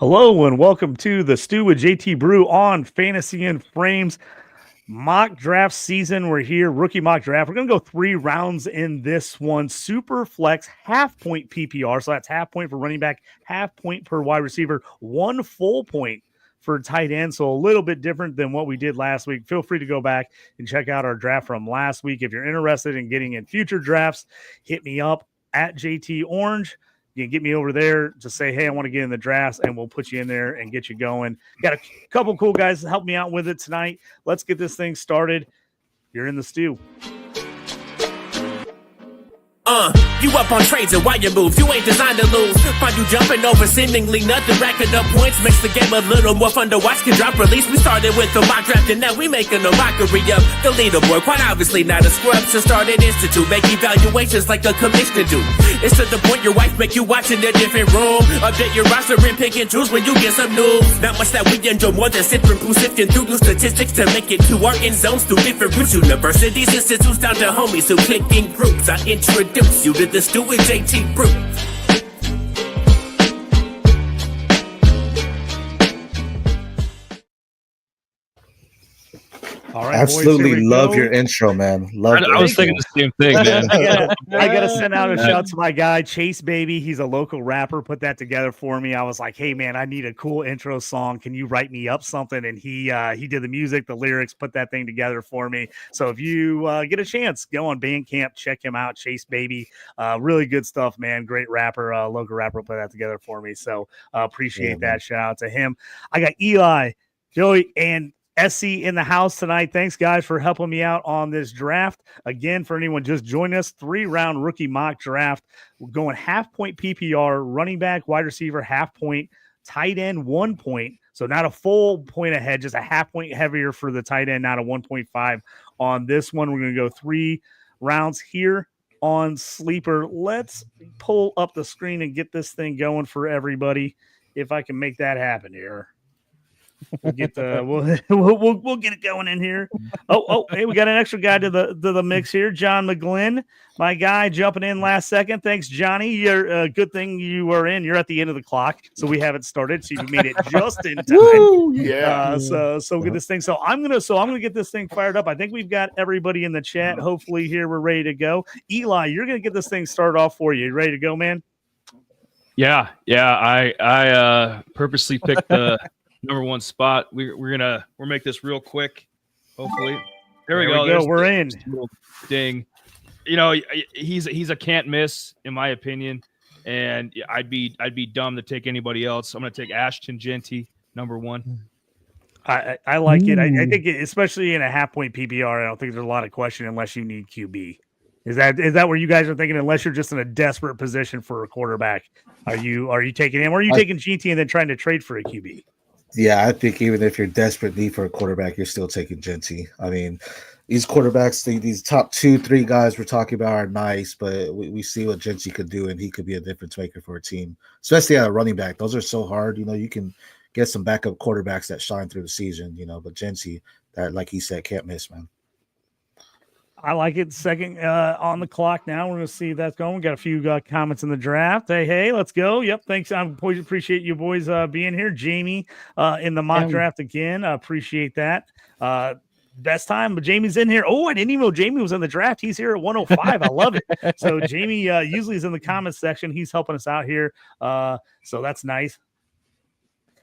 Hello and welcome to the Stew with JT Brew on Fantasy and Frames mock draft season. We're here, rookie mock draft. We're going to go 3 rounds in this one. Superflex, half point PPR. So that's half point for running back, half point per wide receiver, 1 full point for tight end. So a little bit different than what we did last week. Feel free to go back and check out our draft from last week. If you're interested in getting in future drafts, hit me up at JT Orange. You can get me over there to say, hey, I want to get in the drafts, and we'll put you in there and get you going. Got a couple cool guys to help me out with it tonight. Let's get this thing started. You're in the stew. You up on trades and why you move, you ain't designed to lose. Find you jumping over seemingly nothing, racking up points, makes the game a little more fun to watch. Can drop release, we started with the mock draft and now we making a mockery of the leaderboard. Quite obviously not a scrub, so start an institute, make evaluations like a commissioner do. It's to the point your wife make you watch in a different room. Update your roster and pick and choose when you get some news. Not much that we enjoy more than sifting through through new statistics to make it to our end zones through different routes. Universities, institutes, down to homies who click in groups. I introduce you to the Stew with JT Brew. All right, absolutely boys, love your intro, man. I was thinking the same thing, man. I gotta send out a shout out to my guy Chase Baby. He's a local rapper. Put that together for me. I was like, hey man, I need a cool intro song. Can you write me up something? And he did the music, the lyrics, put that thing together for me. So if you get a chance, go on Bandcamp, check him out, Chase Baby. Really good stuff, man. Great rapper, local rapper. Put that together for me. So appreciate that. Shout out to him. I got Eli, Joey, and Essie in the house tonight. Thanks, guys, for helping me out on this draft. Again, for anyone just joining us, 3-round rookie mock draft. We're going half point PPR, running back, wide receiver, half point, tight end, 1 point. So not a full point ahead, just a half point heavier for the tight end, not a 1.5 on this one. We're going to go 3 rounds here on Sleeper. Let's pull up the screen and get this thing going for everybody. If I can make that happen here. We'll get we'll get it going in here. Oh, hey, we got an extra guy to the mix here. John McGlynn, my guy, jumping in last second. Thanks, Johnny. You're good thing you are in. You're at the end of the clock, so we haven't started. So you made it just in time. Woo, yeah. So get this thing. So I'm gonna get this thing fired up. I think we've got everybody in the chat. Hopefully here we're ready to go. Eli, you're gonna get this thing started off for you. You ready to go, man? Yeah. I purposely picked the number 1 spot. We'll make this real quick. Hopefully, there we go. We're in. Ding. You know, he's a can't miss in my opinion, and I'd be dumb to take anybody else. I'm going to take Ashton Genty, number 1. I like it. I think especially in a half point PPR, I don't think there's a lot of question unless you need QB. Is that where you guys are thinking? Unless you're just in a desperate position for a quarterback, are you taking him, or are you taking GT and then trying to trade for a QB? Yeah, I think even if you're desperate need for a quarterback, you're still taking Genty. I mean, these quarterbacks, these top 2-3 guys we're talking about are nice, but we see what Genty could do, and he could be a difference maker for a team, especially at a running back. Those are so hard. You know, you can get some backup quarterbacks that shine through the season, you know, but Genty, that, like he said, can't miss, man. I like it. Second on the clock now. We're going to see if that's going. We got a few comments in the draft. Hey, let's go. Yep, thanks. I appreciate you boys being here. Jamie in the mock draft again. I appreciate that. Best time, but Jamie's in here. Oh, I didn't even know Jamie was in the draft. He's here at 105. I love it. So Jamie usually is in the comments section. He's helping us out here. So that's nice.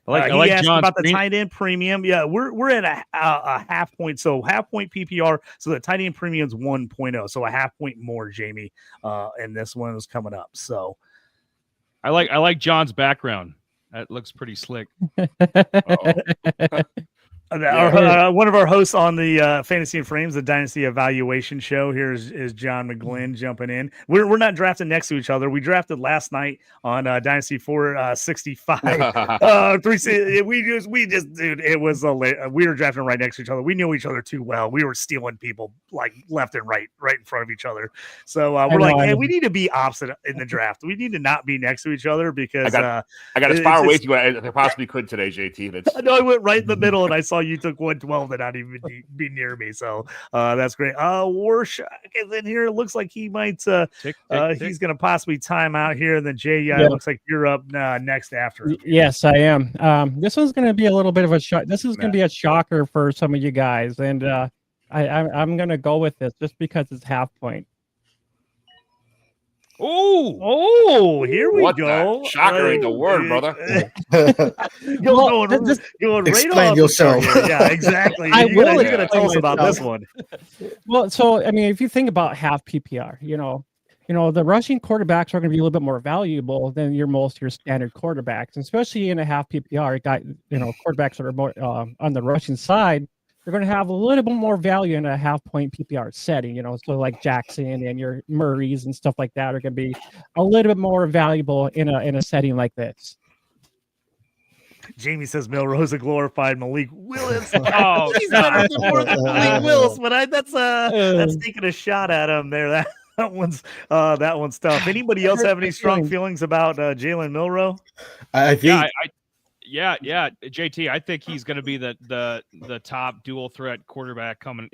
I like asked John's about the tight end premium. Yeah, we're at a half point. So half point PPR. So the tight end premium is 1.0. So a half point more, Jamie. And this one is coming up. So I like John's background. That looks pretty slick. One of our hosts on the Fantasy and Frames, the Dynasty Evaluation Show, here is John McGlynn jumping in. We're not drafting next to each other. We drafted last night on Dynasty 465. We just, dude, it was we were drafting right next to each other. We knew each other too well. We were stealing people like left and right in front of each other. So we're like, hey, we need to be opposite in the draft. We need to not be next to each other because I got as far away as I possibly could today, JT. I know I went right in the middle and I saw saw you took 112 to not even be near me. So that's great. Warsh is in here. It looks like he might he's going to possibly time out here. And then Jay, it looks like you're up next after him. Yes, I am. This one's going to be a little bit of a shock. This is going to be a shocker for some of you guys. And I'm going to go with this just because it's half point. Oh, here we go. Shocker ain't the word, brother. Going explain right off yourself. Yeah, exactly. You're going to tell us about this one. Well, so, I mean, if you think about half PPR, the rushing quarterbacks are going to be a little bit more valuable than your standard quarterbacks, and especially in a half PPR. Quarterbacks that are more on the rushing side, they're going to have a little bit more value in a half point PPR setting. So like Jackson and your Murrays and stuff like that are going to be a little bit more valuable in a setting like this. Jamie says Milrose a glorified Malik Willis. Oh, he's better than Malik Willis, but that's taking a shot at him there. That one's tough. Anybody else have any strong feelings about Jalen Milroe? I think. Yeah, JT. I think he's going to be the top dual threat quarterback coming.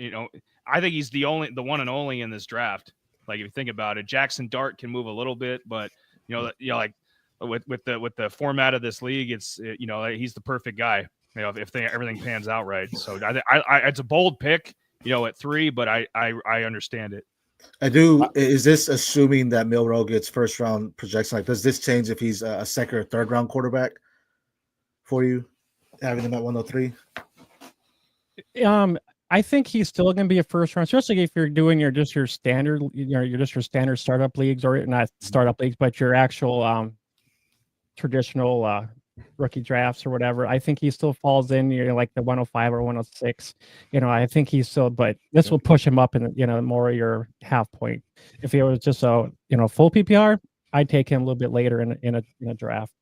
I think he's the one and only in this draft. Like if you think about it, Jackson Dart can move a little bit, but like with the format of this league, it's he's the perfect guy. If everything pans out right. So I it's a bold pick. At 3, but I understand it. I do. Is this assuming that Milroe gets first round projection? Like, does this change if he's a second or third round quarterback for you, having him at 103? I think he's still going to be a first round, especially if you're doing your standard startup leagues, or not startup leagues, but your actual traditional rookie drafts or whatever. I think he still falls in like the 105 or 106. I think he's still, but this will push him up in more of your half point. If he was just a full PPR, I'd take him a little bit later in a draft.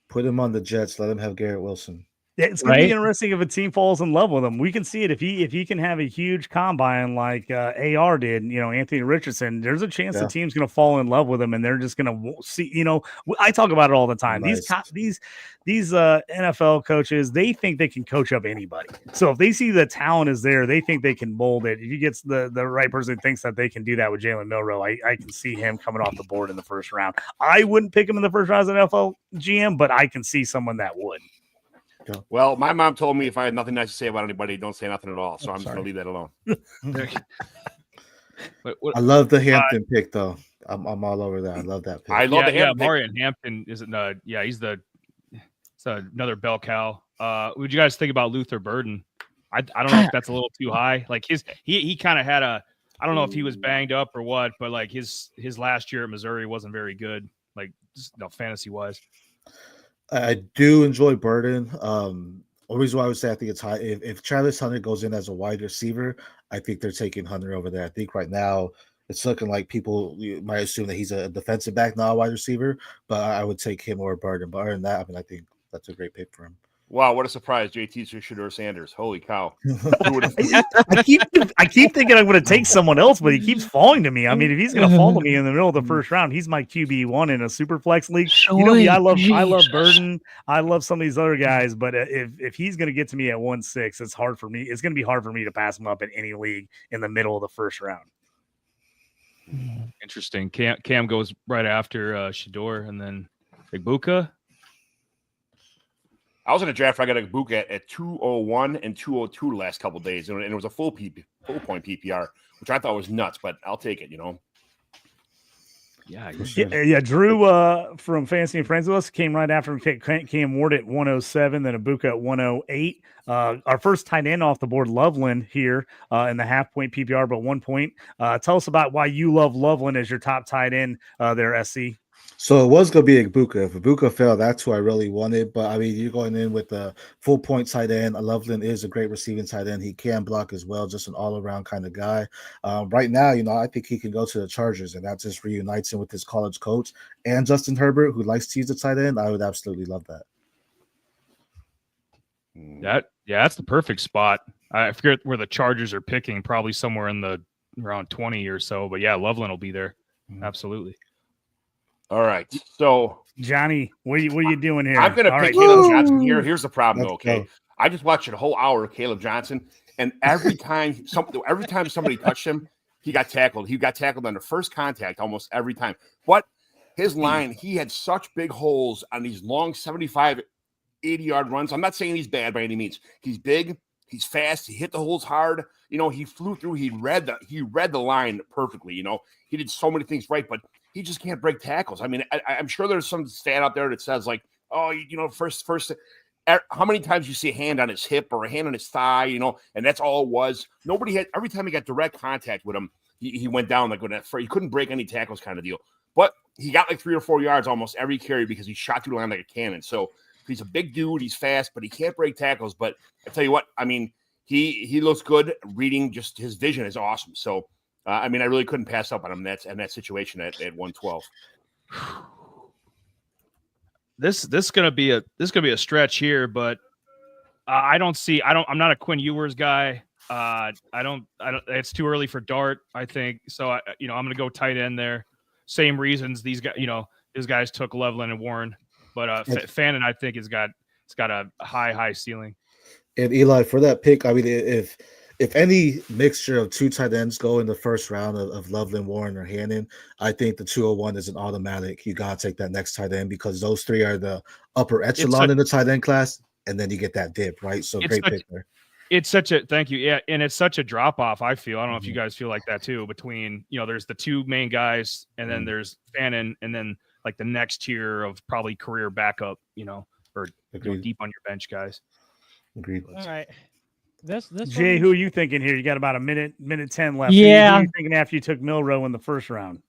Put him on the Jets. Let him have Garrett Wilson. Yeah, it's going to be interesting if a team falls in love with him. We can see it if he can have a huge combine like AR did. Anthony Richardson. There's a chance the team's going to fall in love with him, and they're just going to see. I talk about it all the time. Nice. These NFL coaches, they think they can coach up anybody. So if they see the talent is there, they think they can mold it. If you get the right person who thinks that they can do that with Jalen Milroe, I can see him coming off the board in the first round. I wouldn't pick him in the first round as an NFL GM, but I can see someone that would. Well, my mom told me if I had nothing nice to say about anybody, don't say nothing at all. So I'm just going to leave that alone. I love the Hampton pick, though. I'm all over that. I love that pick. I love the Hampton pick. Marion Hampton isn't. He's another bell cow. What would you guys think about Luther Burden? I don't know if that's a little too high. Like he kind of had I don't know if he was banged up or what, but like his last year at Missouri wasn't very good. Like fantasy wise. I do enjoy Burden. The reason why I would say I think it's high. If Travis Hunter goes in as a wide receiver, I think they're taking Hunter over there. I think right now it's looking like people might assume that he's a defensive back, not a wide receiver, but I would take him or Burden. But other than that, I think that's a great pick for him. Wow, what a surprise. JT's Shedeur Sanders. Holy cow. I keep thinking I'm going to take someone else, but he keeps falling to me. I mean, if he's going to fall to me in the middle of the first round, he's my QB1 in a Superflex league. I love Burden. I love some of these other guys, but if he's going to get to me at 1-6, it's hard for me. It's going to be hard for me to pass him up in any league in the middle of the first round. Interesting. Cam goes right after Shedeur, and then Igbuka. I was in a draft. I got a book at 201 and 202 the last couple of days, and it was a full point PPR, which I thought was nuts, but I'll take it. Yeah. Drew from Fantasy and Friends with us came right after Cam Ward at 107, then Ibuka at 108. Our first tight end off the board, Loveland here in the half point PPR, but 1 point. Tell us about why you love Loveland as your top tight end there, SC. So it was going to be Ibuka. If Ibuka fell, that's who I really wanted. But, I mean, you're going in with a full-point tight end. Loveland is a great receiving tight end. He can block as well, just an all-around kind of guy. Right now, I think he can go to the Chargers, and that just reunites him with his college coach and Justin Herbert, who likes to use a tight end. I would absolutely love that. That's the perfect spot. I forget where the Chargers are picking, probably somewhere in the around 20 or so. But, yeah, Loveland will be there. Absolutely. All right, so Johnny, what are you doing here? I'm going to pick Caleb Johnson here. Here's the problem, though. Okay, I just watched a whole hour of Caleb Johnson, and every time somebody touched him, he got tackled. He got tackled on the first contact almost every time. But his line, he had such big holes on these long 75, 80-yard runs. I'm not saying he's bad by any means. He's big. He's fast. He hit the holes hard. He flew through. He read the line perfectly. He did so many things right, but he just can't break tackles. I mean, I'm sure there's some stat out there that says like, oh, first, how many times you see a hand on his hip or a hand on his thigh, and that's all it was. Nobody had, every time he got direct contact with him, he went down like he couldn't break any tackles kind of deal. But he got like 3 or 4 yards almost every carry because he shot through the line like a cannon. So he's a big dude. He's fast, but he can't break tackles. But I tell you what, I mean, he looks good. Reading, just his vision is awesome. So, I mean, I really couldn't pass up on him in that situation at 112. This gonna be a stretch here, but I'm not a Quinn Ewers guy. I don't. It's too early for Dart, I think. So I'm gonna go tight end there. Same reasons these guys took Loveland and Warren, but Fannin I think it's got a high ceiling. And Eli, for that pick, I mean, if any mixture of 2 tight ends go in the first round of Loveland, Warren, or Hannon, I think the 201 is an automatic. You gotta take that next tight end because those 3 are the upper echelon in the tight end class, and then you get that dip, right? So great pick there. It's such a thank you, yeah, and it's such a drop off. I feel I don't know if you guys feel like that too. Between there's the 2 main guys, and then there's Fannin, and then like the next tier of probably career backup, or deep on your bench guys. Agreed. All right. This Jay, who are you thinking here? You got about a minute 10 left. Yeah. Who are you thinking after you took Milrow in the first round?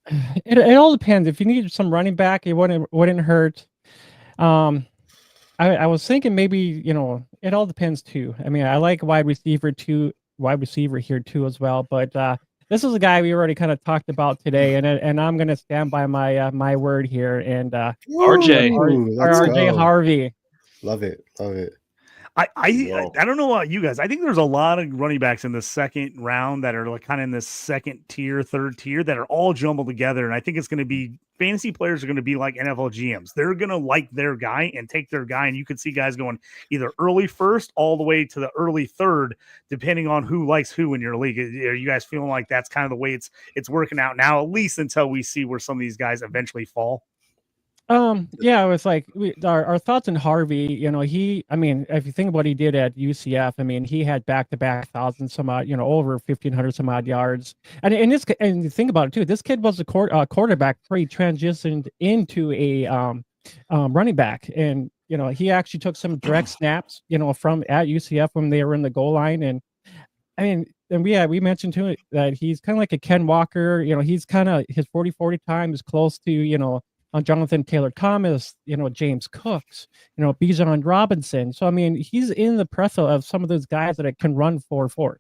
It all depends. If you need some running back, it wouldn't hurt. I was thinking maybe, it all depends too. I mean, I like wide receiver here too as well. But this is a guy we already kind of talked about today, and I'm gonna stand by my word here. And RJ Harvey. Love it. I don't know about you guys. I think there's a lot of running backs in the second round that are like kind of in this second tier, third tier that are all jumbled together. And I think it's going to be fantasy players are going to be like NFL GMs. They're going to like their guy and take their guy. And you could see guys going either early first all the way to the early third, depending on who likes who in your league. Are you guys feeling like that's kind of the way it's working out now, at least until we see where some of these guys eventually fall? Yeah, it was like our thoughts on Harvey. If you think of what he did at UCF, I mean, he had back-to-back 1,000 some odd, over 1,500 some odd yards. And you think about it too. This kid was a quarterback before he transitioned into a running back, and he actually took some direct snaps, from at UCF when they were in the goal line. And I mean, and we mentioned too that he's kind of like a Ken Walker. He's kind of his 40-40 time is close to on Jonathan Taylor Thomas, James Cooks, Bijan Robinson. So I mean, he's in the press of some of those guys that can run 4-4.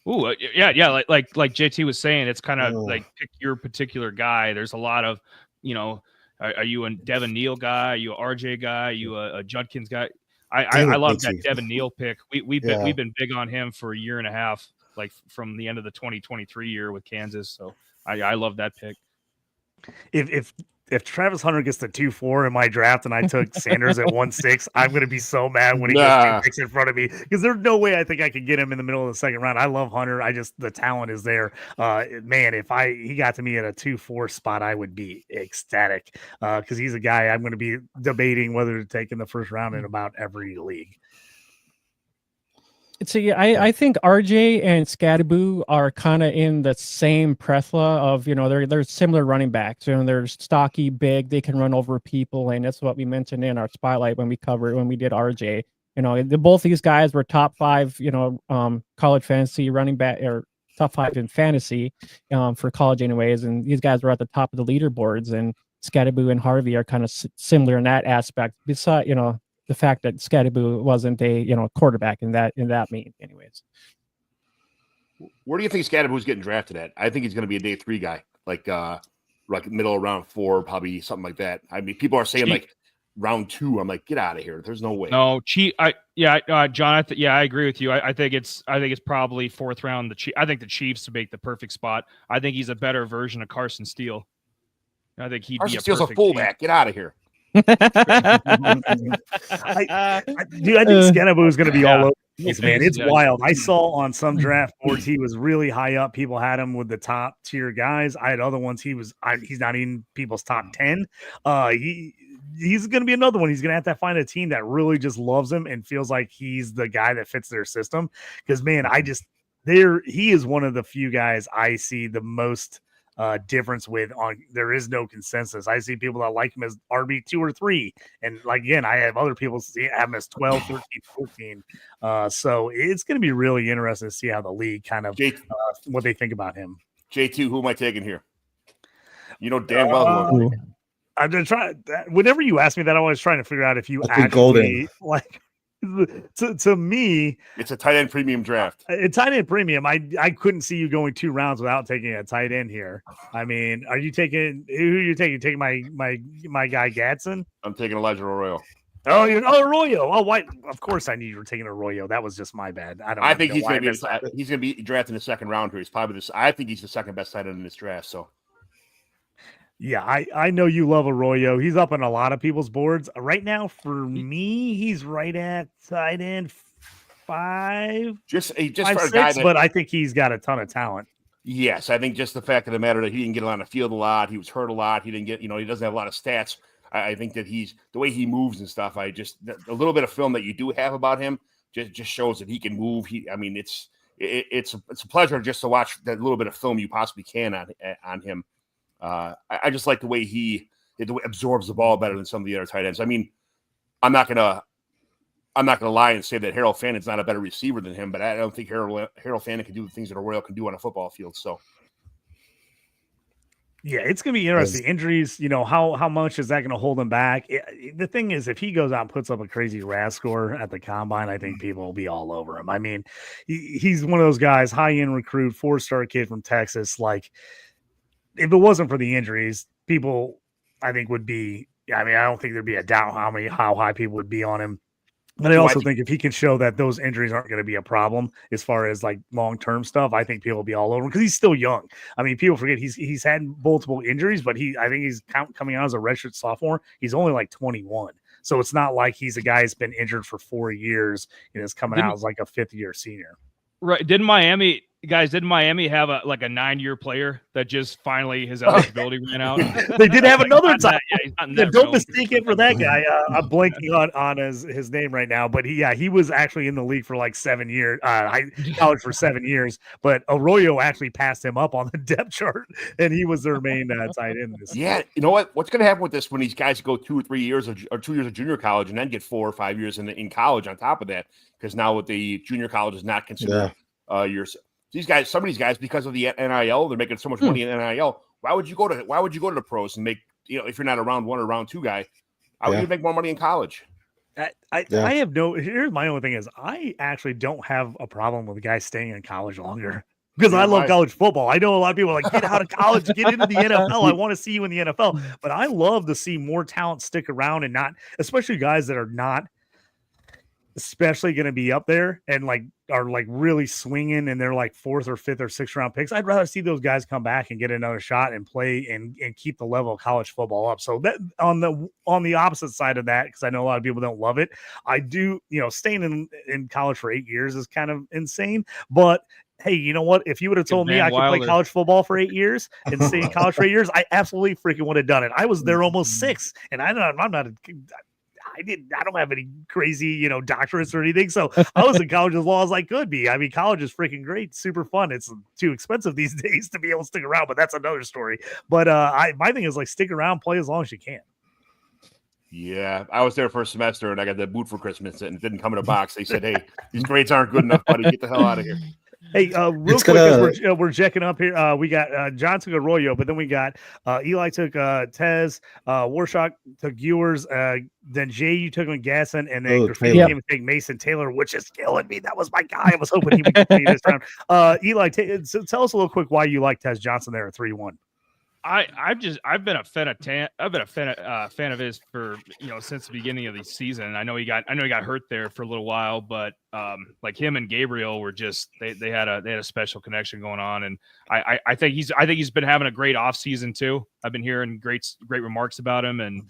Yeah. Like JT was saying, it's kind of like pick your particular guy. There's a lot of, are you a Devin Neal guy? Are you a RJ guy? Are you a Judkins guy? I love that Devin Neal pick. We've been big on him for a year and a half, like from the end of the 2023 year with Kansas. So I love that pick. If Travis Hunter gets the 2-4 in my draft and I took Sanders at 1-6, I'm going to be so mad when he gets 2 picks in front of me, because there's no way I think I could get him in the middle of the second round. I love Hunter. The talent is there. Man, if he got to me at a 2-4 spot, I would be ecstatic, because he's a guy I'm going to be debating whether to take in the first round in about every league. So yeah, I think RJ and Scadaboo are kind of in the same pressla of, they're similar running backs. They're stocky, big, they can run over people, and that's what we mentioned in our spotlight when we did RJ. Both these guys were top 5, college fantasy running back, or top 5 in fantasy for college anyways, and these guys were at the top of the leaderboards, and Scadaboo and Harvey are kind of similar in that aspect. Besides, the fact that Scadaboo wasn't a quarterback in that mean, anyways. Where do you think Scadaboo's getting drafted at? I think he's going to be a day 3 guy, like middle of round 4, probably something like that. I mean, people are saying like round 2. I'm like, get out of here. There's no way. No, John. I agree with you. I think it's probably 4th round. I think the Chiefs to make the perfect spot. I think he's a better version of Carson Steele. I think he'd Carson be a Steele's a fullback. Get out of here. Dude, I think Skenabu is going to be all over the place, man. It's wild. I saw on some draft boards he was really high up. People had him with the top tier guys. I had other ones. He's not in people's top 10. He's going to be another one. He's going to have to find a team that really just loves him and feels like he's the guy that fits their system. Because, man, he is one of the few guys I see the most difference with. On there is no consensus. I see people that like him as RB2 or 3, and like again, I have other people have him as 12, 13, 14. So it's going to be really interesting to see how the league kind of what they think about him. JT, who am I taking here? You know damn well. I'm just trying. Whenever you ask me that, I was trying to figure out if you actually Golden. like. To me, it's a tight end premium draft. A tight end premium. I couldn't see you going 2 rounds without taking a tight end here. I mean, are you taking who? Are you taking? Taking my guy Gadsden? I'm taking Elijah Arroyo. Oh, Arroyo. Oh, why? Of course, I knew you were taking Arroyo. That was just my bad. I think he's going to be drafted in the second round here. He's probably this. I think he's the second best tight end in this draft. So. Yeah, I know you love Arroyo. He's up on a lot of people's boards. Right now, for me, he's right at tight end 5. Just 5, for a 6, guy but I think he's got a ton of talent. Yes, I think just the fact of the matter that he didn't get on the field a lot. He was hurt a lot. He didn't get, he doesn't have a lot of stats. I think that the way he moves and stuff, a little bit of film that you do have about him just shows that he can move. It's a pleasure just to watch that little bit of film you possibly can on him. I just like the way he absorbs the ball better than some of the other tight ends. I mean, I'm not gonna lie and say that Harold Fannon's not a better receiver than him, but I don't think Harold Fannin can do the things that Arroyo can do on a football field. So, yeah, it's gonna be interesting. Injuries, how much is that going to hold him back? The thing is, if he goes out and puts up a crazy RAS score at the combine, I think people will be all over him. I mean, he's one of those guys, high end recruit, 4-star kid from Texas, like. If it wasn't for the injuries, people, I think, would be. I mean, I don't think there'd be a doubt how high people would be on him. But I also think if he can show that those injuries aren't going to be a problem as far as like long-term stuff, I think people will be all over him because he's still young. I mean, people forget he's had multiple injuries, but I think he's coming out as a redshirt sophomore. He's only like 21. So it's not like he's a guy who's been injured for 4 years and is coming out as like a 5th-year senior. Right. Didn't Miami have a 9-year player that just finally his eligibility ran out? They did have another time. Don't mistake it for that Absolutely. guy. I'm blanking on his name right now, but he was actually in the league for like 7 years, college for 7 years. But Arroyo actually passed him up on the depth chart, and he was their main tight end. Yeah, you know what? What's going to happen with this when these guys go 2 or 3 years or 2 years of junior college and then get 4 or 5 years in college on top of that? Because now with the junior college is not considered years. Some of these guys, because of the NIL, they're making so much money in NIL. Why would you go to the pros and make, if you're not a round 1 or round 2 guy, why would you make more money in college? I have here's my only thing is I actually don't have a problem with guys staying in college longer because I love college football. I know a lot of people are like, get out of college, get into the NFL. I want to see you in the NFL, but I love to see more talent stick around and not, especially guys that are not especially going to be up there and are really swinging and they're like 4th or 5th or 6th round picks. I'd rather see those guys come back and get another shot and play and keep the level of college football up. So that on the opposite side of that, because I know a lot of people don't love it. I do, staying in college for 8 years is kind of insane, but hey, you know what? If you would have told me I could play college football for 8 years and stay in college for 8 years, I absolutely freaking would have done it. I was there almost 6, and I'm not I don't have any crazy, doctorates or anything. So I was in college as long as I could be. I mean, college is freaking great, super fun. It's too expensive these days to be able to stick around, but that's another story. But my thing is stick around, play as long as you can. Yeah, I was there for a semester and I got that boot for Christmas and it didn't come in a box. They said, "Hey, these grades aren't good enough, buddy. Get the hell out of here." Hey, real quick, as we're checking up here. We got John took Arroyo, but then we got Eli took Tez, Warshak took Ewers, then Jay, you took Gasson, and then Graffiti came and take Mason Taylor, which is killing me. That was my guy. I was hoping he would continue this round. Eli, so tell us a little quick why you like Tez Johnson there at 3-1. I've been a fan of his for since the beginning of the season. I know he got hurt there for a little while, but like him and Gabriel were just they had a special connection going on, and I think he's been having a great offseason too. I've been hearing great remarks about him, and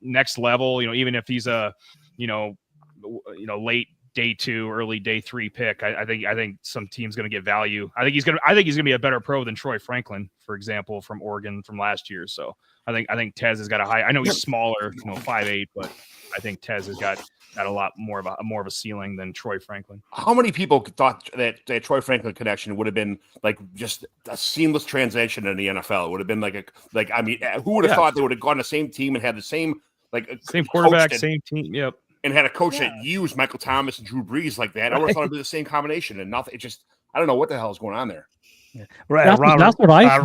next level. Even if he's a late day 2, early day 3 pick, I think some team's going to get value. I think he's going to be a better pro than Troy Franklin, for example, from Oregon from last year. So I think Tez has got a high. I know he's smaller, 5'8", but I think Tez has got a lot more of a ceiling than Troy Franklin. How many people thought that Troy Franklin connection would have been like just a seamless transition in the NFL? It would have been who would have thought they would have gone the same team and had the same quarterback, same team. Yep. And had a coach that used Michael Thomas and Drew Brees like that. I would have thought it'd be the same combination, and nothing. I don't know what the hell is going on there. Yeah. Right, that's what I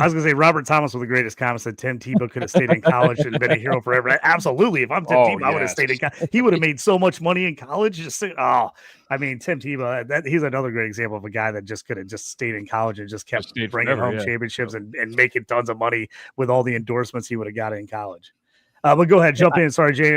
was going to say. Robert Thomas was the greatest comment. Said Tim Tebow could have stayed in college and been a hero forever. Absolutely. If I'm Tim Tebow, I would have stayed in college. He would have made so much money in college. Tim Tebow, he's another great example of a guy that just could have just stayed in college and just kept bringing home championships and making tons of money with all the endorsements he would have got in college. But go ahead, jump in. Sorry, Jay.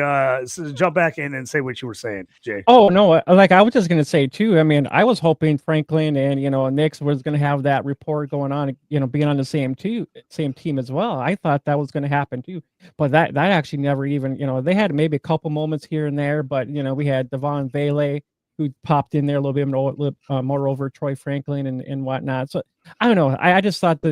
Jump back in and say what you were saying, Jay. Oh no, I was just going to say too. I mean, I was hoping Franklin and Nix was going to have that report going on. Being on the same team as well. I thought that was going to happen too, but that actually never even. They had maybe a couple moments here and there, but we had Devon Vele who popped in there a little bit more over Troy Franklin and whatnot. So I don't know. I just thought that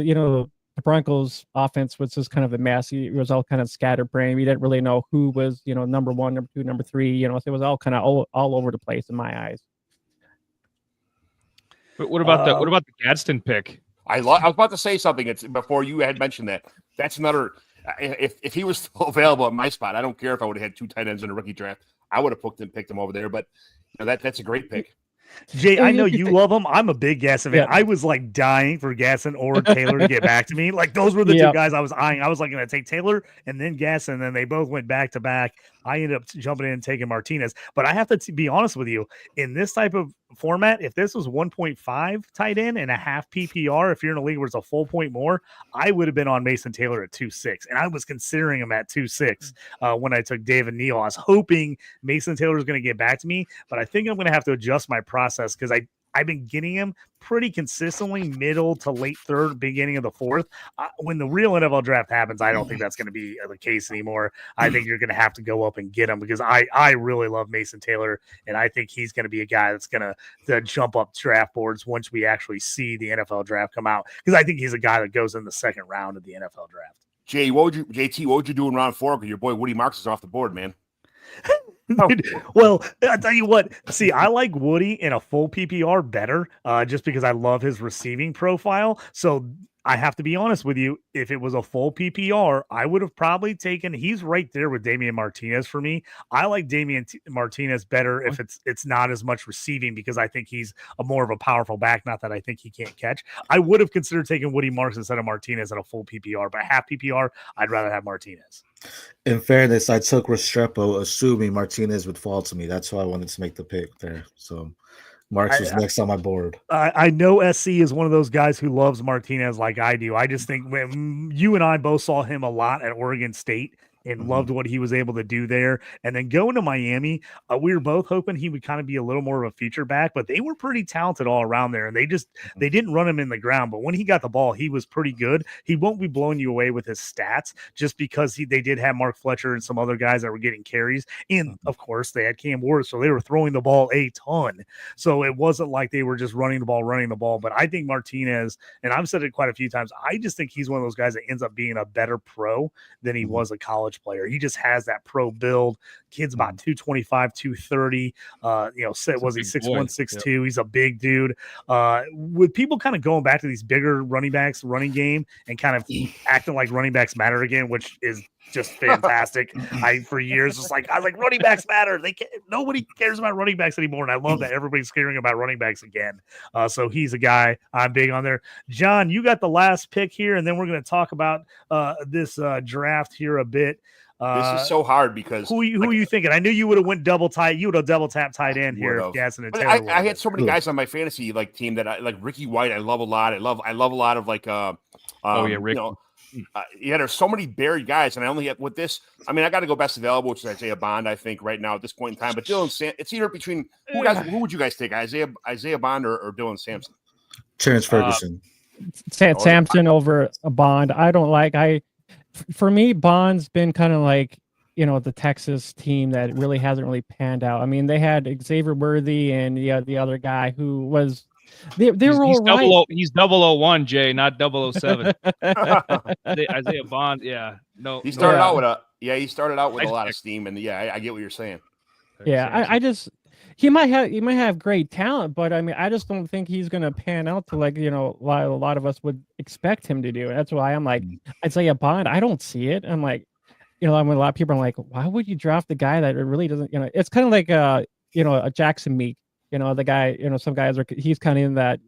the Broncos offense was just kind of a mess. It was all kind of scatterbrained. We didn't really know who was, number 1, number 2, number 3. So it was all kind of all over the place in my eyes. But what about the Gadsden pick? I was about to say something before you had mentioned that. That's another. If he was still available at my spot, I don't care if I would have had 2 tight ends in a rookie draft. I would have picked him over there. But that's a great pick. Jay, I know you love him. I'm a big Gasson fan. I was like dying for Gasson or Taylor to get back to me. Like those were the 2 guys I was eyeing. I was like going to take Taylor and then Gasson, and then they both went back to back. I ended up jumping in and taking Martinez. But I have to be honest with you, in this type of format, if this was 1.5 tight end and a half PPR, if you're in a league where it's a full point more, I would have been on Mason Taylor at 2.6. And I was considering him at 2.6 when I took David Neal. I was hoping Mason Taylor was going to get back to me, but I think I'm going to have to adjust my process because I've been getting him pretty consistently middle to late third, beginning of the fourth. When the real NFL draft happens, I don't think that's going to be the case anymore. I think you're going to have to go up and get him because I really love Mason Taylor, and I think he's going to be a guy that's going to jump up draft boards once we actually see the NFL draft come out because I think he's a guy that goes in the second round of the NFL draft. JT, what would you do in round 4? Because your boy Woody Marks is off the board, man. Well, I'll tell you what. See, I like Woody in a full PPR better just because I love his receiving profile. So I have to be honest with you. If it was a full PPR, I would have probably taken. He's right there with Damian Martinez for me. I like Damian Martinez better if it's not as much receiving because I think he's more of a powerful back. Not that I think he can't catch. I would have considered taking Woody Marks instead of Martinez at a full PPR, but half PPR, I'd rather have Martinez. In fairness, I took Restrepo, assuming Martinez would fall to me. That's why I wanted to make the pick there. So Marks was next on my board. I know SC is one of those guys who loves Martinez like I do. I just think when you and I both saw him a lot at Oregon State and loved what he was able to do there. And then going to Miami, we were both hoping he would kind of be a little more of a feature back, but they were pretty talented all around there. And they didn't run him in the ground, but when he got the ball, he was pretty good. He won't be blowing you away with his stats just because they did have Mark Fletcher and some other guys that were getting carries. And of course they had Cam Ward, so they were throwing the ball a ton. So it wasn't like they were just running the ball. But I think Martinez, and I've said it quite a few times, I just think he's one of those guys that ends up being a better pro than he was a college player. He just has that pro build. Kid's about 225, 230. Was he 6'1", 6'2"? He's a big dude. With people kind of going back to these bigger running backs, running game, and kind of acting like running backs matter again, which is just fantastic. For years, I was like, running backs matter. Nobody cares about running backs anymore, and I love that everybody's caring about running backs again. So he's a guy I'm big on there. John, you got the last pick here, and then we're going to talk about this draft here a bit. This is so hard because who are you thinking? I knew you would have went double tight. You would have double tap tight end here. Gasson and Taylor. I had so many guys on my fantasy team that I like. Ricky White, I love a lot. I love a lot of Rick. There's so many buried guys, and I only have with this. I mean, I got to go best available, which is Isaiah Bond. I think right now at this point in time, but it's either between who would you guys take, Isaiah Bond or Dylan Sampson? Terrence Ferguson. Sampson over a Bond. I don't like. For me, Bond's been kind of like the Texas team that really hasn't really panned out. I mean, they had Xavier Worthy and the other guy who was they were all right. He's 001, Jay, not 007. Isaiah Bond, yeah. No, he started out with a Nice lot pick. of steam, and yeah, I get what you're saying. Yeah, I just he might have great talent, but I mean, I just don't think he's gonna pan out to like a lot of us would expect him to do. That's why I'm like, Isaiah Bond, I don't see it. I'm like, I mean, a lot of people are like, why would you draft the guy that really doesn't? It's kind of like a Jackson Meek. The guy, some guys he's kind of in that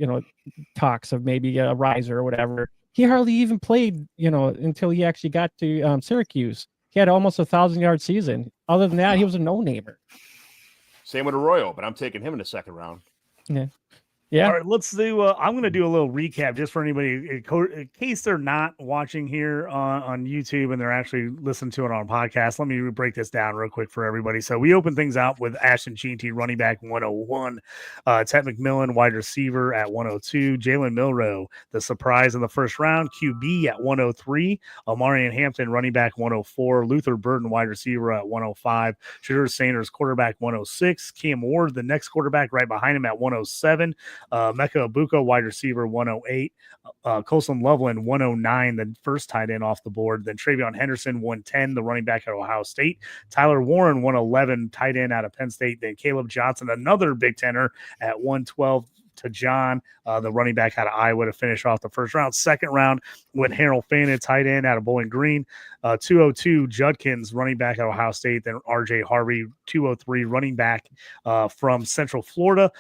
talks of maybe a riser or whatever. He hardly even played, until he actually got to Syracuse. He had almost 1,000-yard season. Other than that, he was a no-namer. Same with Arroyo, but I'm taking him in the second round. Yeah. All right, let's do. I'm going to do a little recap just for anybody in case they're not watching here on YouTube and they're actually listening to it on a podcast. Let me break this down real quick for everybody. So we open things out with Ashton Jeanty, running back 101, Ted McMillan, wide receiver at 102, Jalen Milroe, the surprise in the first round, QB at 103, Amarian Hampton, running back 104, Luther Burton, wide receiver at 105, Shadur Sanders, quarterback 106, Cam Ward, the next quarterback right behind him at 107. Mecca Abuka, wide receiver, 108. Colson Loveland, 109, the first tight end off the board. Then Travion Henderson, 110, the running back at Ohio State. Tyler Warren, 111, tight end out of Penn State. Then Caleb Johnson, another Big Tenner, at 112. To John, the running back out of Iowa, to finish off the first round. Second round went Harold Fannin, tight end out of Bowling Green. 202, Judkins, running back at Ohio State. Then RJ Harvey, 203, running back from Central Florida.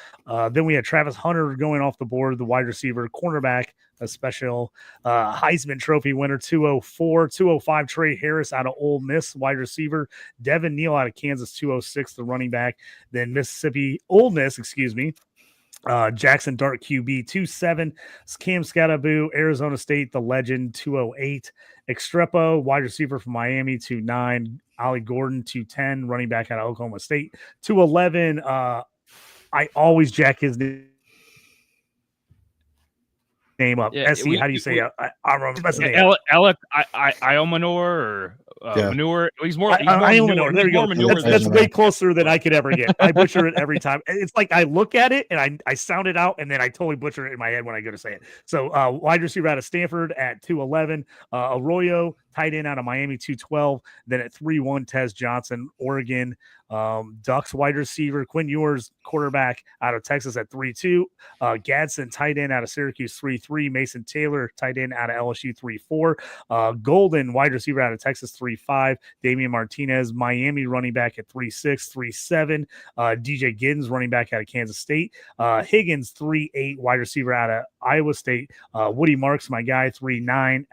Then we had Travis Hunter going off the board, the wide receiver, cornerback, a special Heisman Trophy winner, 204. 205, Trey Harris out of Ole Miss, wide receiver. Devin Neal out of Kansas, 206, the running back. Then Ole Miss, Jackson Dart QB 2-7, Cam Scattaboo, Arizona State, the legend 208, Estrepo, wide receiver from Miami 2-9, Ollie Gordon 2-10, running back out of Oklahoma State 2-11. I always jack his name up. Yeah, SC, how do you say it? Iomanor or Manure. He's more Iomanor. There you go. Manure That's way closer than I could ever get. I butcher it every time. It's like I look at it and I sound it out and then I totally butcher it in my head when I go to say it. So wide receiver out of Stanford at 211, Arroyo, tight end out of Miami 212. Then at 3-1, Tez Johnson, Oregon. Ducks wide receiver Quinn Ewers, quarterback out of Texas at 3-2. Gadsden, tight end out of Syracuse 3-3. Mason Taylor, tight end out of LSU 3-4. Golden, wide receiver out of Texas 3-5. Damian Martinez, Miami running back at 3-6, 3-7. DJ Giddens, running back out of Kansas State. Higgins 3-8, wide receiver out of Iowa State. Woody Marks, my guy, 3-9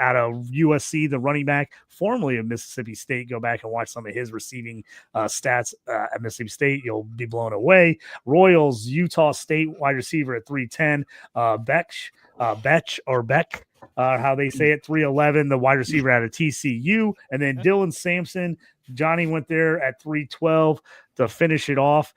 out of USC, the running back, formerly of Mississippi State. Go back and watch some of his receiving stats at Mississippi State. You'll be blown away. Royals, Utah State, wide receiver at 310. Beck, how they say it, 311, the wide receiver out of TCU. And then Dylan Sampson, Johnny went there at 312 to finish it off.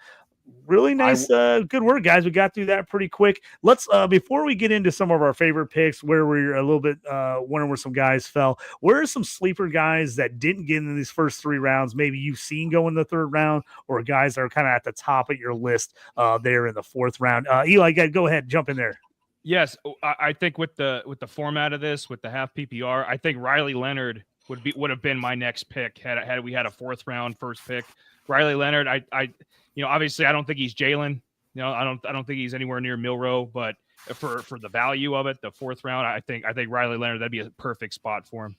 Really nice, good work, guys. We got through that pretty quick. Let's before we get into some of our favorite picks, where we're a little bit wondering where some guys fell. Where are some sleeper guys that didn't get in these first three rounds? Maybe you've seen go in the third round, or guys that are kind of at the top of your list there in the fourth round. Eli, go ahead, jump in there. Yes, I think with the format of this, with the half PPR, I think Riley Leonard would have been my next pick had we had a fourth round first pick. Riley Leonard, obviously I don't think he's Jalen. I don't think he's anywhere near Milroe, but for the value of it, the fourth round, I think Riley Leonard, that'd be a perfect spot for him.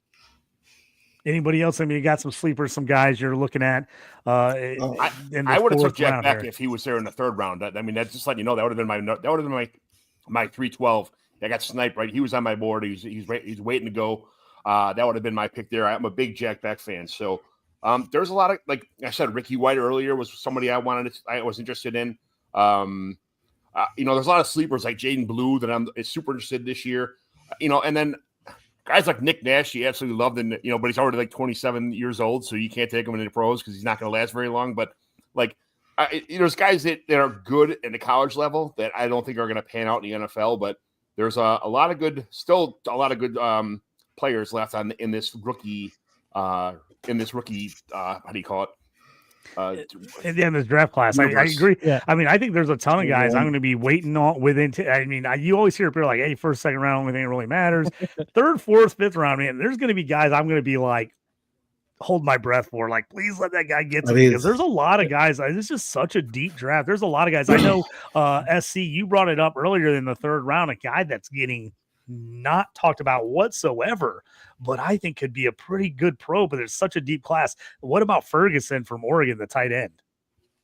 Anybody else? I mean, you got some sleepers, some guys you're looking at. I would have took Jack Beck if he was there in the third round. That's just letting you know that would have been my 312. I got sniped, right? He was on my board. He's waiting to go. That would have been my pick there. I'm a big Jack Beck fan, so there's a lot of, like I said, Ricky White earlier was somebody I was interested in. There's a lot of sleepers like Jaden Blue that I'm super interested in this year. And then guys like Nick Nash, he absolutely loved, and but he's already like 27 years old, so you can't take him into the pros because he's not going to last very long. But there's guys that are good in the college level that I don't think are going to pan out in the NFL. But there's a lot of good players left in this rookie in this rookie. How do you call it? In this draft class, I agree. Yeah. I mean, I think there's a ton of guys I'm going to be waiting on within. You always hear people like, "Hey, first, second round, only thing that really matters." Third, fourth, fifth round, man. There's going to be guys I'm going to be like, hold my breath for. Like, please let that guy get to me, because there's a lot of guys. It's just such a deep draft. There's a lot of guys. I know. SC, you brought it up earlier in the third round. A guy that's getting not talked about whatsoever, but I think could be a pretty good pro, but it's such a deep class. What about Ferguson from Oregon, the tight end?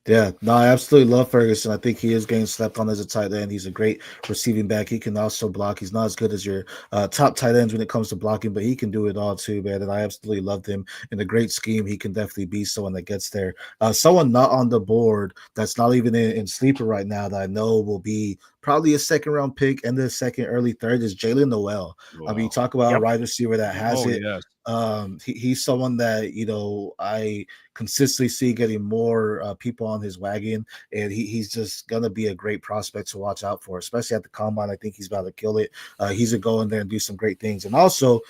Yeah, no, I absolutely love Ferguson. I think he is getting slept on as a tight end. He's a great receiving back. He can also block. He's not as good as your top tight ends when it comes to blocking, but he can do it all too, man. And I absolutely loved him. In a great scheme, he can definitely be someone that gets there. Someone not on the board that's not even in sleeper right now that I know will be probably a second-round pick and the second, early third is Jalen Noel. Wow. I mean, you talk about a wide receiver that has it. Yes. He's someone that, I consistently see getting more people on his wagon, and he's just going to be a great prospect to watch out for, especially at the combine. I think he's about to kill it. He's going to go in there and do some great things. And also,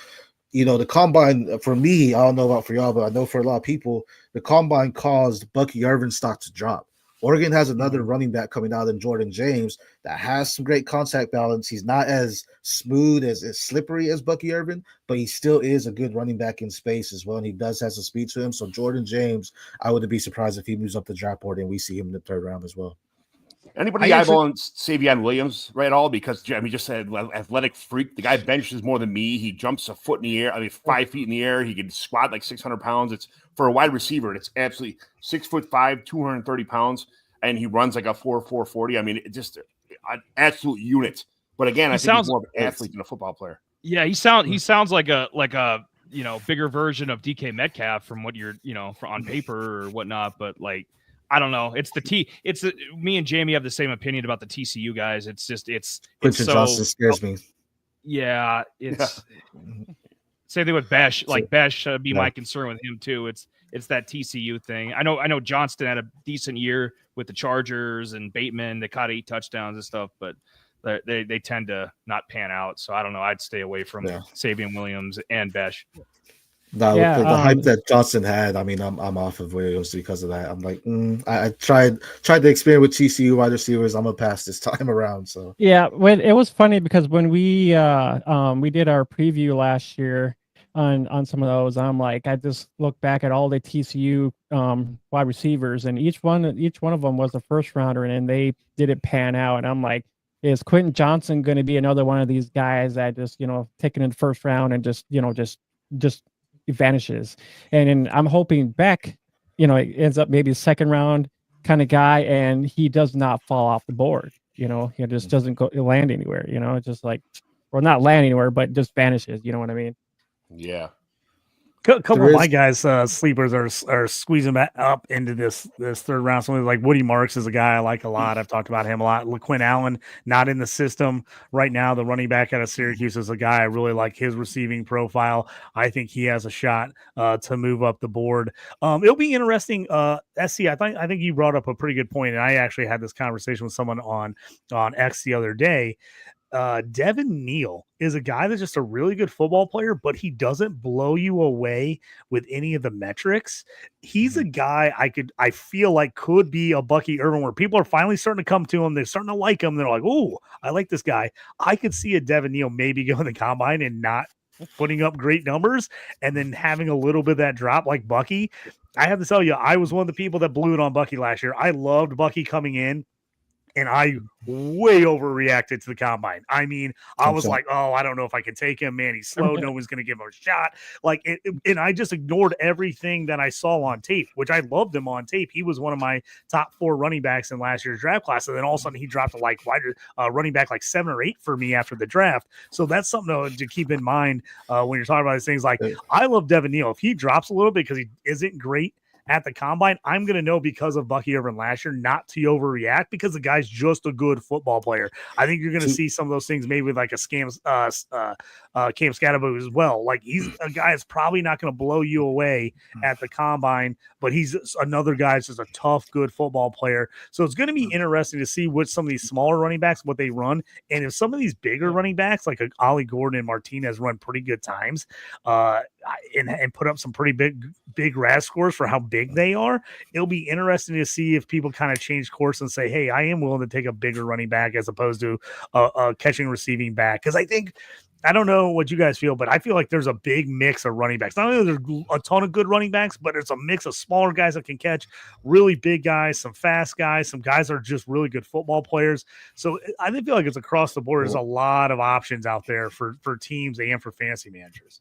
the combine, for me, I don't know about for y'all, but I know for a lot of people, the combine caused Bucky Irvin's stock to drop. Oregon has another running back coming out in Jordan James that has some great contact balance. He's not as smooth, as slippery as Bucky Irvin, but he still is a good running back in space as well, and he does have some speed to him. So Jordan James, I wouldn't be surprised if he moves up the draft board and we see him in the third round as well. Anybody eyeballing Savion Williams right at all? Because he just said athletic freak. The guy benches more than me. He jumps a foot in the air. 5 feet in the air. He can squat like 600 pounds. It's for a wide receiver. It's absolutely 6'5", 230 pounds, and he runs like a 4.40. I mean, it's just an absolute unit. But again, I think he's more of an athlete than a football player. Yeah, he sounds like a bigger version of DK Metcalf from what you're on paper or whatnot. But like, I don't know. Me and Jamie have the same opinion about the TCU guys. It's Quentin Johnson scares me. Yeah, same thing with Besh. Like Besh be my concern with him too. It's that TCU thing. I know Johnston had a decent year with the Chargers and Bateman. They caught 8 touchdowns and stuff, but they tend to not pan out. So I don't know. I'd stay away from Savion Williams and Besh. No, the hype that Johnson had, I mean, I'm off of Williams because of that. I'm like, I tried the experience with TCU wide receivers. I'm gonna pass this time around. So yeah, it was funny because when we did our preview last year on some of those, I'm like, I just look back at all the TCU wide receivers, and each one of them was a first rounder, and they didn't pan out. And I'm like, is Quentin Johnson going to be another one of these guys that just taken in the first round and just vanishes? And I'm hoping Beck, it ends up maybe a second round kind of guy, and he does not fall off the board. He just doesn't land anywhere. It's just like, or not land anywhere, but just vanishes. You know what I mean? Yeah. A couple of my guys, sleepers, are squeezing back up into this third round. Something like Woody Marks is a guy I like a lot. I've talked about him a lot. LaQuinn Allen, not in the system right now. The running back out of Syracuse is a guy I really like his receiving profile. I think he has a shot to move up the board. It'll be interesting. SC, I think you brought up a pretty good point, and I actually had this conversation with someone on X the other day. Devin Neal is a guy that's just a really good football player, but he doesn't blow you away with any of the metrics. He's a guy I feel like could be a Bucky Irvin, where people are finally starting to come to him. They're starting to like him. They're like, oh, I like this guy. I could see a Devin Neal maybe going to the combine and not putting up great numbers and then having a little bit of that drop like Bucky. I have to tell you, I was one of the people that blew it on Bucky last year. I loved Bucky coming in, and I way overreacted to the combine. I mean, I was like, oh, I don't know if I can take him, man. He's slow. No one's going to give him a shot. And I just ignored everything that I saw on tape, which I loved him on tape. He was one of my top 4 running backs in last year's draft class. And then all of a sudden he dropped to running back 7 or 8 for me after the draft. So that's something to keep in mind when you're talking about these things. Like, I love Devin Neal. If he drops a little bit because he isn't great at the combine, I'm going to know because of Bucky Irvin last year not to overreact because the guy's just a good football player. I think you're going to see some of those things maybe with like a Cam Scatterbo as well. Like he's a guy that's probably not going to blow you away at the combine, but he's another guy that's just a tough, good football player. So it's going to be interesting to see what some of these smaller running backs, what they run. And if some of these bigger running backs like Ollie Gordon and Martinez run pretty good times and put up some pretty big RAS scores for how big they are, it'll be interesting to see if people kind of change course and say, hey, I am willing to take a bigger running back as opposed to a catching receiving back. Because I don't know what you guys feel, but I feel like there's a big mix of running backs. Not only there's a ton of good running backs, but it's a mix of smaller guys that can catch, really big guys, some fast guys, some guys that are just really good football players. So I feel like it's across the board. There's a lot of options out there for teams and for fantasy managers.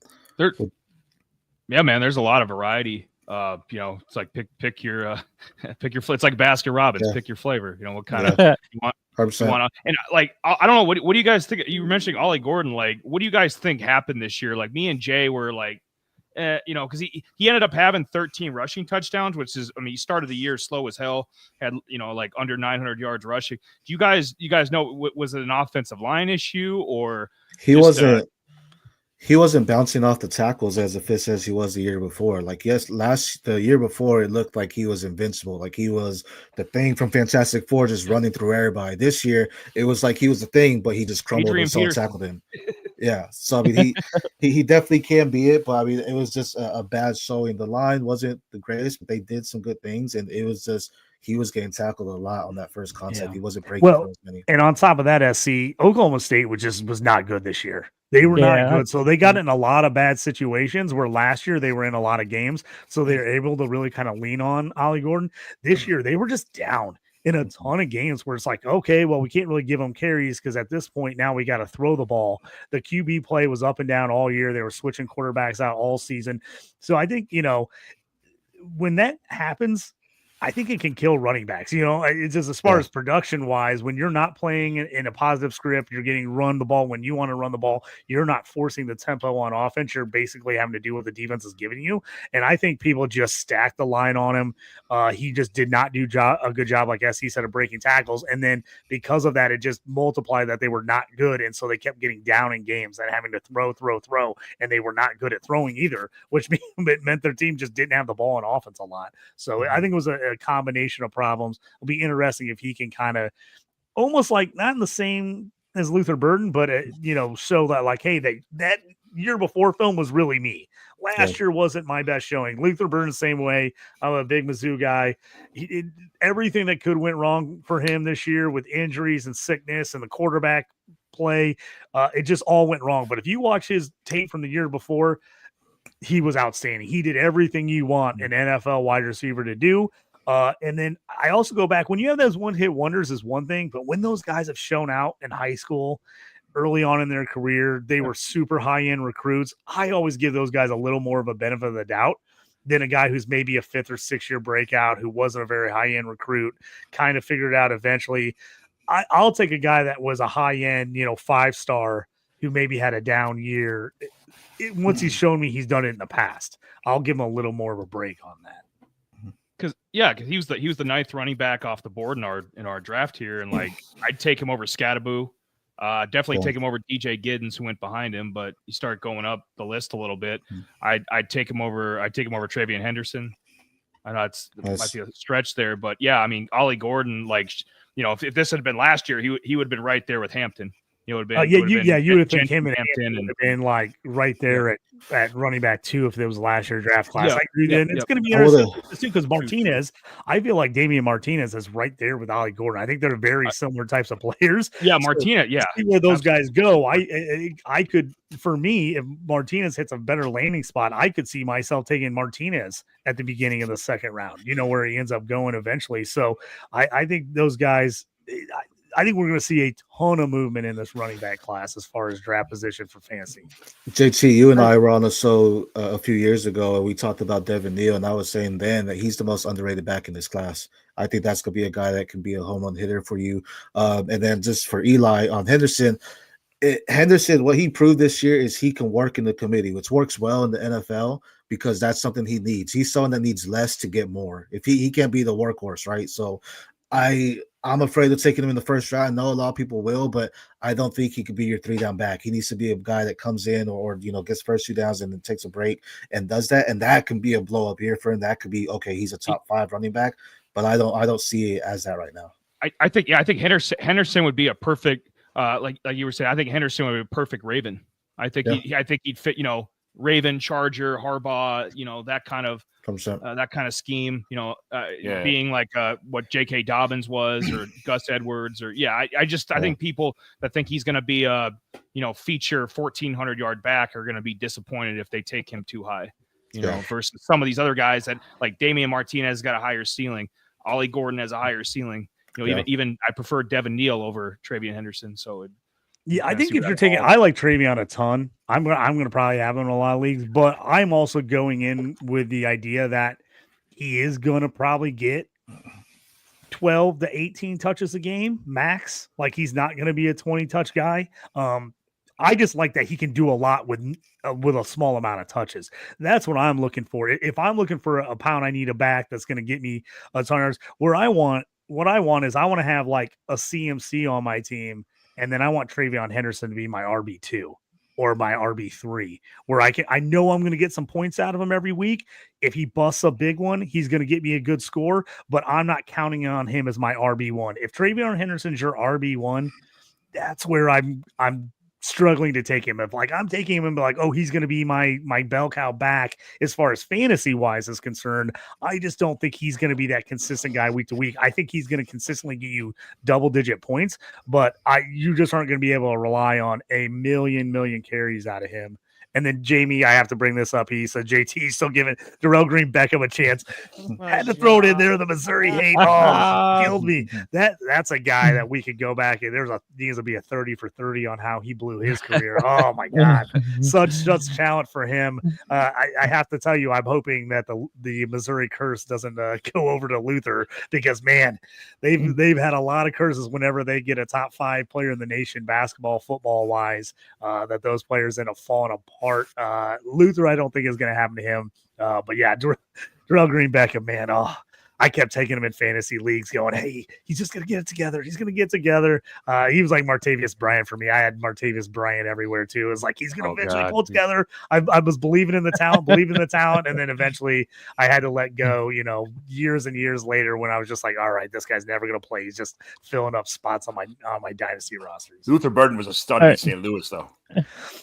Yeah, man, there's a lot of variety. It's like pick your it's like Baskin Robbins, pick your flavor. What kind of you want. 100%. And like, I don't know, what do you guys think? You were mentioning Ollie Gordon. Like, what do you guys think happened this year? Like, me and Jay were like, because he ended up having 13 rushing touchdowns, which is, he started the year slow as hell, had like under 900 yards rushing. Do you guys know, was it an offensive line issue or he wasn't bouncing off the tackles as efficient as he was the year before. Like, yes, the year before, it looked like he was invincible. Like he was the thing from Fantastic Four, just running through everybody. This year, it was like he was the thing, but he just crumbled and someone tackled him. Yeah. So, he definitely can be it, but it was just a bad showing. The line wasn't the greatest, but they did some good things, and it was just he was getting tackled a lot on that first concept. Yeah. He wasn't breaking as many. And on top of that, SC, Oklahoma State was not good this year. They were not good. So they got in a lot of bad situations where last year they were in a lot of games. So they were able to really kind of lean on Ollie Gordon. This year, they were just down in a ton of games where it's like, okay, well, we can't really give them carries because at this point now we got to throw the ball. The QB play was up and down all year. They were switching quarterbacks out all season. So I think, when that happens, I think it can kill running backs. It's just as far as production wise, when you're not playing in a positive script, you're getting run the ball when you want to run the ball. You're not forcing the tempo on offense. You're basically having to do what the defense is giving you. And I think people just stacked the line on him. He just did not do a good job, like SC said, of breaking tackles. And then because of that, it just multiplied that they were not good. And so they kept getting down in games and having to throw. And they were not good at throwing either, which meant their team just didn't have the ball on offense a lot. So I think it was a combination of problems. It'll be interesting if he can kind of almost like not in the same as Luther Burden, but show that like, hey, that year before film was really me. Last year wasn't my best showing. Luther Burden the same way. I'm a big Mizzou guy. Everything that could went wrong for him this year with injuries and sickness and the quarterback play, it just all went wrong. But if you watch his tape from the year before, he was outstanding. He did everything you want an NFL wide receiver to do. And then I also go back, when you have those one-hit wonders is one thing, but when those guys have shown out in high school, early on in their career, they were super high-end recruits. I always give those guys a little more of a benefit of the doubt than a guy who's maybe a 5th or 6th year breakout who wasn't a very high-end recruit, kind of figured it out eventually. I'll take a guy that was a high-end, 5-star who maybe had a down year. Once he's shown me he's done it in the past, I'll give him a little more of a break on that. Because he was the 9th running back off the board in our draft here, and like I'd take him over Scatterbo, definitely take him over DJ Giddens, who went behind him, but you start going up the list a little bit. I'd take him over Travion Henderson. I know it might be a stretch there, but yeah, Ollie Gordon, like if this had been last year, he would have been right there with Hampton. You would have been, you would have think him and Hampton would have been like right there at running back 2 if it was last year's draft class. I agree. It's going to be interesting because Martinez, I feel like Damian Martinez is right there with Ollie Gordon. I think they're very similar types of players. Yeah, Martinez. See where those guys go. I could, for me, if Martinez hits a better landing spot, I could see myself taking Martinez at the beginning of the second round. Where he ends up going eventually. So I think those guys. I think we're going to see a ton of movement in this running back class as far as draft position for fantasy. JT, you and I were on a show a few years ago, and we talked about Devin Neal, and I was saying then that he's the most underrated back in this class. I think that's going to be a guy that can be a home run hitter for you. And then just for Eli on Henderson, Henderson, what he proved this year is he can work in the committee, which works well in the NFL because that's something he needs. He's someone that needs less to get more. If he can't be the workhorse, right? So I'm afraid of taking him in the first round. I know a lot of people will, but I don't think he could be your 3-down back. He needs to be a guy that comes in or gets first 2 downs and then takes a break and does that. And that can be a blow up year for him. That could be okay. He's a top 5 running back, but I don't see it as that right now. I think Henderson would be a perfect. Like you were saying, I think Henderson would be a perfect Raven. I think he'd fit, Raven, Charger, Harbaugh, that kind of scheme, being like what J.K. Dobbins was or Gus Edwards or I think people that think he's going to be a feature 1,400-yard back are going to be disappointed if they take him too high, versus some of these other guys that like Damian Martinez has got a higher ceiling, Ollie Gordon has a higher ceiling. Even I prefer Devin Neal over Travion Henderson. So I think if you're taking, I like Travion a ton. I'm gonna probably have him in a lot of leagues, but I'm also going in with the idea that he is gonna probably get 12 to 18 touches a game max. Like he's not gonna be a 20 touch guy. I just like that he can do a lot with a small amount of touches. That's what I'm looking for. If I'm looking for a pound, I need a back that's gonna get me a ton of yards. What I want is I want to have like a CMC on my team, and then I want Travion Henderson to be my RB2 or my RB3, where I know I'm going to get some points out of him every week. If he busts a big one, he's going to get me a good score, but I'm not counting on him as my RB1. If Travion Henderson's your RB1, that's where I'm struggling to take him. If like I'm taking him and be like, oh, he's going to be my bell cow back as far as fantasy wise is concerned, I just don't think he's going to be that consistent guy week to week. I think he's going to consistently get you double digit points, but you just aren't going to be able to rely on a million carries out of him. And then Jamie, I have to bring this up. He said JT still giving Darrell Green Beckham a chance. Had to throw it in there. The Missouri hate. Oh, killed me. That's a guy that we could go back and needs to be a 30 for 30 on how he blew his career. Oh my God, such talent for him. I have to tell you, I'm hoping that the Missouri curse doesn't go over to Luther, because man, they've had a lot of curses whenever they get a top 5 player in the nation, basketball, football wise, that those players end up falling apart. Luther, I don't think is going to happen to him. But yeah, Darrell Green Beckham, man. Oh, I kept taking him in fantasy leagues going, hey, he's just going to get it together. He's going to get together. He was like Martavius Bryant for me. I had Martavius Bryant everywhere too. It was like, he's going to eventually pull together. I was believing in the talent, and then eventually I had to let go, years and years later when I was just like, all right, this guy's never going to play. He's just filling up spots on my dynasty rosters. Luther Burden was a stud in St. Louis, though.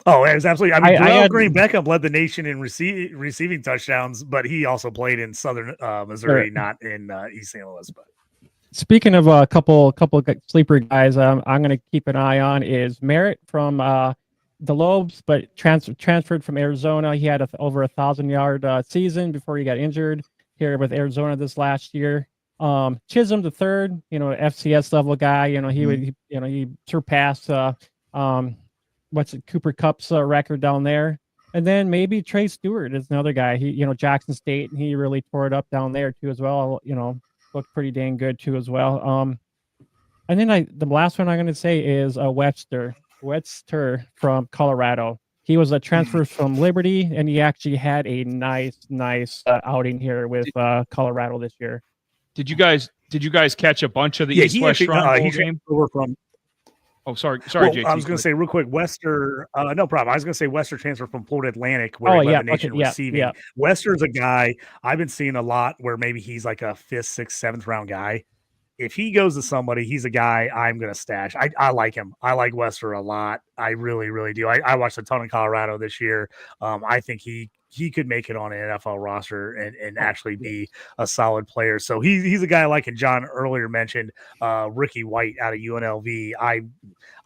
Oh, it was absolutely. I mean, Darrell Green Beckham led the nation in receiving touchdowns, but he also played in Southern Missouri, not in East St. Louis. But speaking of a couple sleeper guys, I'm going to keep an eye on is Merritt from the Lobes, but transferred from Arizona. He had over 1,000-yard season before he got injured here with Arizona this last year. Chisholm the third, FCS level guy. He surpassed Cooper Kupp's record down there. And then maybe Trey Stewart is another guy. He, Jackson State, and he really tore it up down there too as well. Looked pretty dang good too as well. And then the last one I'm going to say is Webster from Colorado. He was a transfer from Liberty, and he actually had a nice outing here with Colorado this year. Did you guys catch a bunch of the East West Run game? Oh, sorry, well, JT. I was going to say real quick, Wester, no problem. I was going to say Wester transfer from Florida Atlantic, where he led the nation receiving. Yeah. Wester's a guy I've been seeing a lot where maybe he's like a 5th, 6th, 7th round guy. If he goes to somebody, he's a guy I'm going to stash. I like him. I like Wester a lot. I really, really do. I watched a ton of Colorado this year. I think he could make it on an NFL roster and actually be a solid player. So he's a guy I like. And John earlier mentioned Ricky White out of UNLV.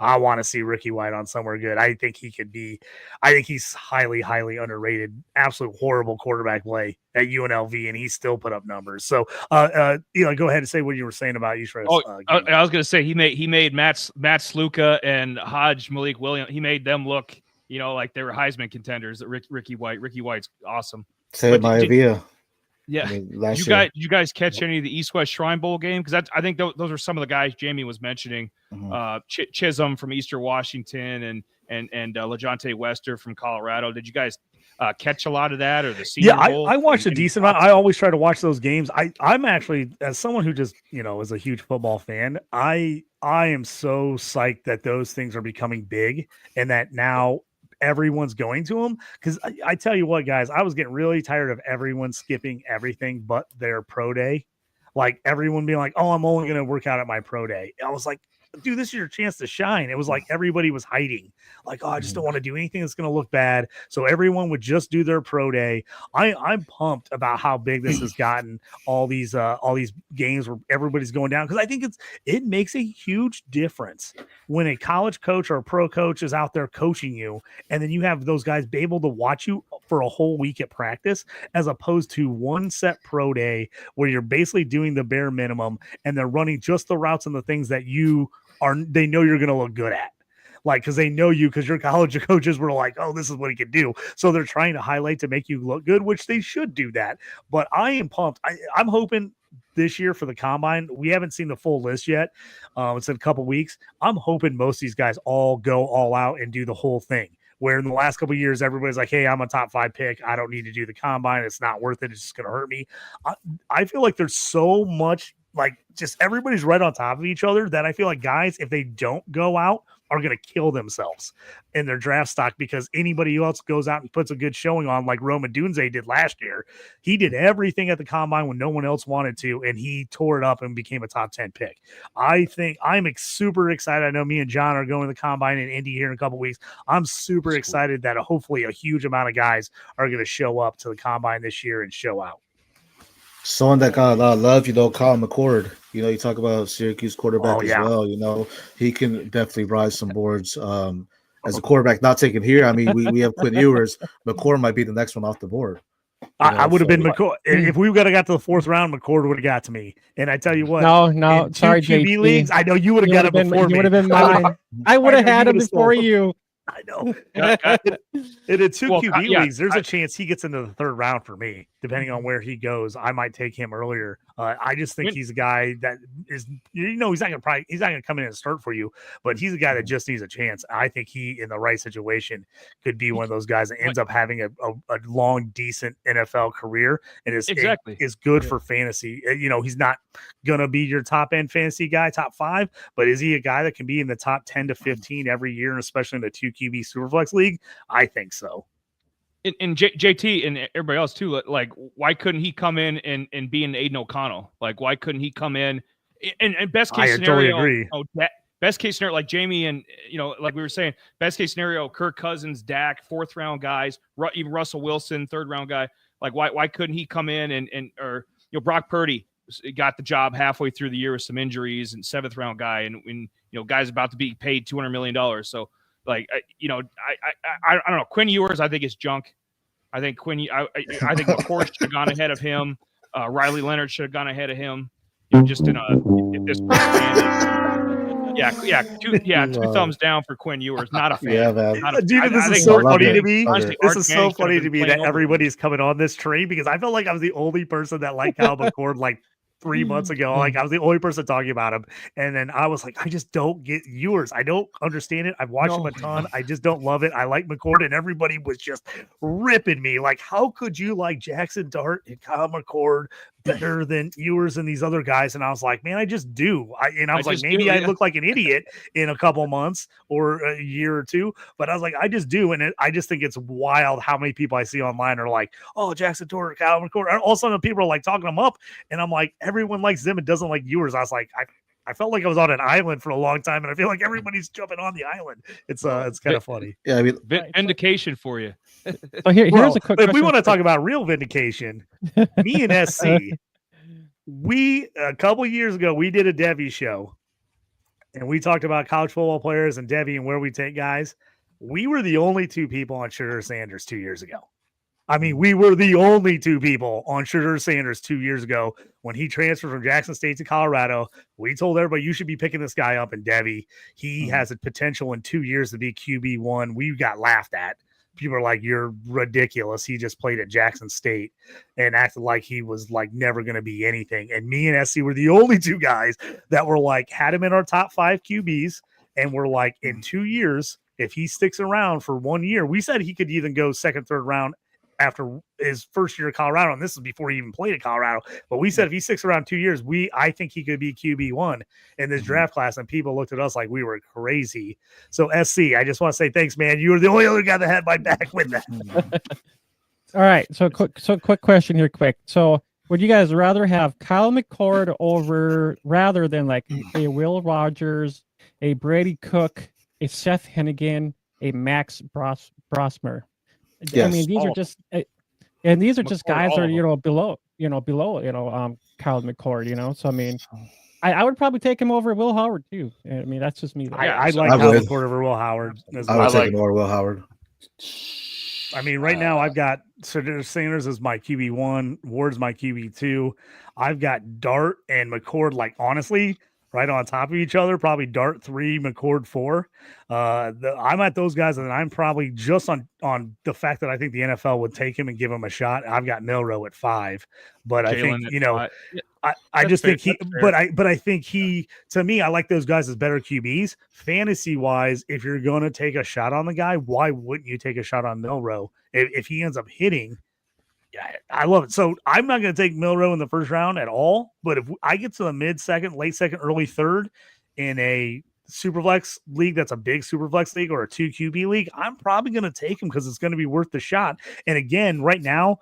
I want to see Ricky White on somewhere good. I think he could be. I think he's highly, highly underrated. Absolute horrible quarterback play at UNLV, and he still put up numbers. So, go ahead and say what you were saying about East West. I was going to say he made Matt Sluka and Hodge Malik Williams. He made them look, like they were Heisman contenders. Ricky White's awesome. Say it, Maivia. Yeah. I mean, last you year, guys catch any of the East West Shrine Bowl game? Because I think those are some of the guys Jamie was mentioning. Chisholm from Eastern Washington and LeJontay Wester from Colorado. Did you guys catch a lot of that, or the Senior Bowl? I watched a decent amount. I always try to watch those games. I'm actually, as someone who just is a huge football fan, I am so psyched that those things are becoming big and that now everyone's going to them. Because I tell you what, guys, I was getting really tired of everyone skipping everything but their pro day. Like everyone being like, "Oh, I'm only going to work out at my pro day." I was like, dude, this is your chance to shine. It was like everybody was hiding. Like, oh, I just don't want to do anything that's going to look bad. So everyone would just do their pro day. I'm pumped about how big this has gotten. All these games where everybody's going down, because I think it makes a huge difference when a college coach or a pro coach is out there coaching you, and then you have those guys be able to watch you for a whole week at practice, as opposed to one set pro day where you're basically doing the bare minimum and they're running just the routes and the things that they know you're going to look good at. Like, because they know you, because your college coaches were like, oh, this is what he can do. So they're trying to highlight to make you look good, which they should do that. But I am pumped. I'm hoping this year for the combine, we haven't seen the full list yet. It's in a couple weeks. I'm hoping most of these guys all go all out and do the whole thing. Where in the last couple of years, everybody's like, hey, I'm a top 5 pick. I don't need to do the combine. It's not worth it. It's just going to hurt me. I feel like there's so much, like, just everybody's right on top of each other, that I feel like guys, if they don't go out, are going to kill themselves in their draft stock, because anybody else goes out and puts a good showing on, like Roma Dunze did last year. He did everything at the combine when no one else wanted to, and he tore it up and became a top 10 pick. I think I'm super excited. I know me and John are going to the combine in Indy here in a couple weeks. I'm super excited that hopefully a huge amount of guys are going to show up to the combine this year and show out. Someone that got a lot of love, Colin McCord. You talk about Syracuse quarterback as well. He can definitely rise some boards as a quarterback not taken here. I mean, we have Quinn Ewers. McCord might be the next one off the board. I would have been McCord. If we would have got to the 4th round, McCord would have got to me. And I tell you what, no, sorry, QB JT. leagues, I know you would have got it before me. You would have been mine. I would have had him before you. I know. In a 2 QB leagues, there's a chance he gets into the 3rd round for me, depending on where he goes. I might take him earlier. I just think he's a guy that is, he's not gonna come in and start for you, but he's a guy that just needs a chance. I think he, in the right situation, could be one of those guys that ends up having a long, decent NFL career, and is good for fantasy. He's not gonna be your top end fantasy guy, top 5, but is he a guy that can be in the top 10 to 15 every year, and especially in the 2 QB Superflex league? I think so. And JT and everybody else too, like, why couldn't he come in and be an Aiden O'Connell? Like, why couldn't he come in and best case scenario? Totally agree. Best case scenario, like Jamie and like we were saying, best case scenario, Kirk Cousins, Dak, 4th round guys, even Russell Wilson, 3rd round guy. Like, why couldn't he come in or Brock Purdy got the job halfway through the year with some injuries, and 7th round guy, and guys about to be paid $200 million. So, like, I don't know. Quinn Ewers, I think, is junk. I think I think McCord should have gone ahead of him. Riley Leonard should have gone ahead of him. Just in this. Two thumbs down for Quinn Ewers. Not a fan. Yeah, man. Dude, this is so funny to me. This is so funny to me that everybody's coming on this train, because I felt like I was the only person that liked Kyle McCord, like 3 months ago. Like, I was the only person talking about him, and then I was like, I just don't get Ewers. I don't understand it. I've watched him a ton. I just don't love it. I like McCord, and everybody was just ripping me. Like, how could you like Jackson Dart and Kyle McCord better than Ewers and these other guys? And I was like, man, I just do. I was like, maybe I look like an idiot in a couple months or a year or two, but I was like, I just do. And I just think it's wild how many people I see online are like, oh, Jackson Dart, Kyle McCord. And all of a sudden people are like talking them up, and I'm like, everyone likes them and doesn't like Ewers. I was like, I felt like I was on an island for a long time, and I feel like everybody's jumping on the island. It's kind of funny. Yeah, I mean, vindication for you. So here's a quick. If we want to talk about real vindication, me and SC, a couple years ago we did a Devy show, and we talked about college football players and Devy and where we take guys. We were the only 2 people on Sugar Sanders 2 years ago. I mean, we were the only 2 people on Sugar Sanders 2 years ago when he transferred from Jackson State to Colorado. We told everybody, you should be picking this guy up. And Devy, he has a potential in 2 years to be QB1. We got laughed at people are like, you're ridiculous. He just played at Jackson State and acted like he was like never going to be anything. And me and SC were the only two guys that were like, had him in our top 5 QBs. And we're like, in 2 years, if he sticks around for 1 year, we said he could even go second, third round after his first year at Colorado. And this is before he even played at Colorado. But we said if he sticks around 2 years, I think he could be QB1 in this draft class. And people looked at us like we were crazy. So SC, I just want to say thanks, man. You were the only other guy that had my back with that. All right. So quick question here, quick. So would you guys rather have Kyle McCord rather than like a Will Rogers, a Brady Cook, a Seth Hennigan, a Max Brosmer? Yes. I mean, these are just, and these are just guys that are, below Kyle McCord, So, I mean, I would probably take him over Will Howard too. I mean, that's just me. I'd like Kyle McCord over Will Howard. I would take him over Will Howard. I mean, right now I've got Sanders as my QB1, Ward's my QB2. I've got Dart and McCord, like honestly, right on top of each other. Probably Dart 3, McCord 4. I'm at those guys, and I'm probably just on the fact that I think the NFL would take him and give him a shot. I've got Milroe at 5, but I think I just think he, but I think he, to me, I like those guys as better QBs. Fantasy wise, if you're going to take a shot on the guy, why wouldn't you take a shot on Milroe if he ends up hitting? Yeah, I love it. So I'm not going to take Milroe in the first round at all. But if I get to the mid second, late second, early third in a Superflex league that's a big Superflex league or a 2 QB league, I'm probably going to take him because it's going to be worth the shot. And again, right now,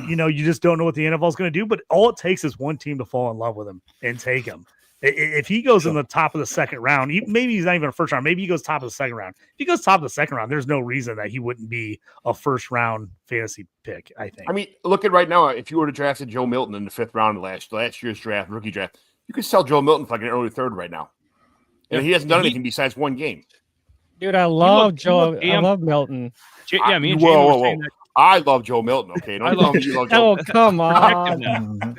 you just don't know what the NFL is going to do. But all it takes is one team to fall in love with him and take him. If he goes in the top of the second round, maybe he's not even a first round. Maybe he goes top of the second round. If he goes top of the second round, there's no reason that he wouldn't be a first round fantasy pick, I think. I mean, look at right now. If you were to draft Joe Milton in the 5th round of last year's draft, rookie draft, you could sell Joe Milton for like an early 3rd right now. And he hasn't done anything besides 1 game. Dude, I love Joe. I love Milton. Yeah, me and Jamie were saying that. I love Joe Milton. Okay, I love Joe. Oh, come on.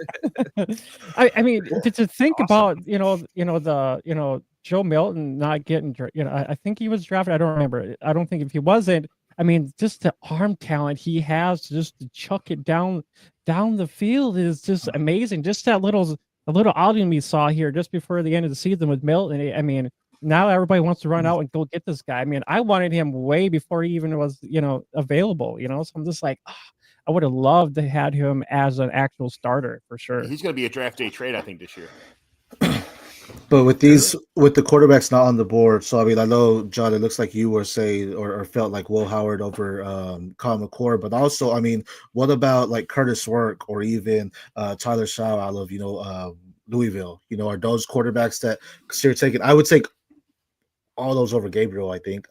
I mean, to think about Joe Milton not getting, I think he was drafted. I don't remember. I don't think if he wasn't. I mean, just the arm talent he has, just to chuck it down the field is just amazing. Just that little outing we saw here just before the end of the season with Milton. I mean, now everybody wants to run out and go get this guy. I mean, I wanted him way before he even was, available, So I'm just like, I would have loved to had him as an actual starter for sure. He's going to be a draft day trade, I think, this year. But with the quarterbacks not on the board, so I mean, I know, John, it looks like you were saying or felt like Will Howard over Kyle McCord, but also, I mean, what about like Curtis Work or even Tyler Shaw out of Louisville? Are those quarterbacks that you're taking? I would take all those over Gabriel. I think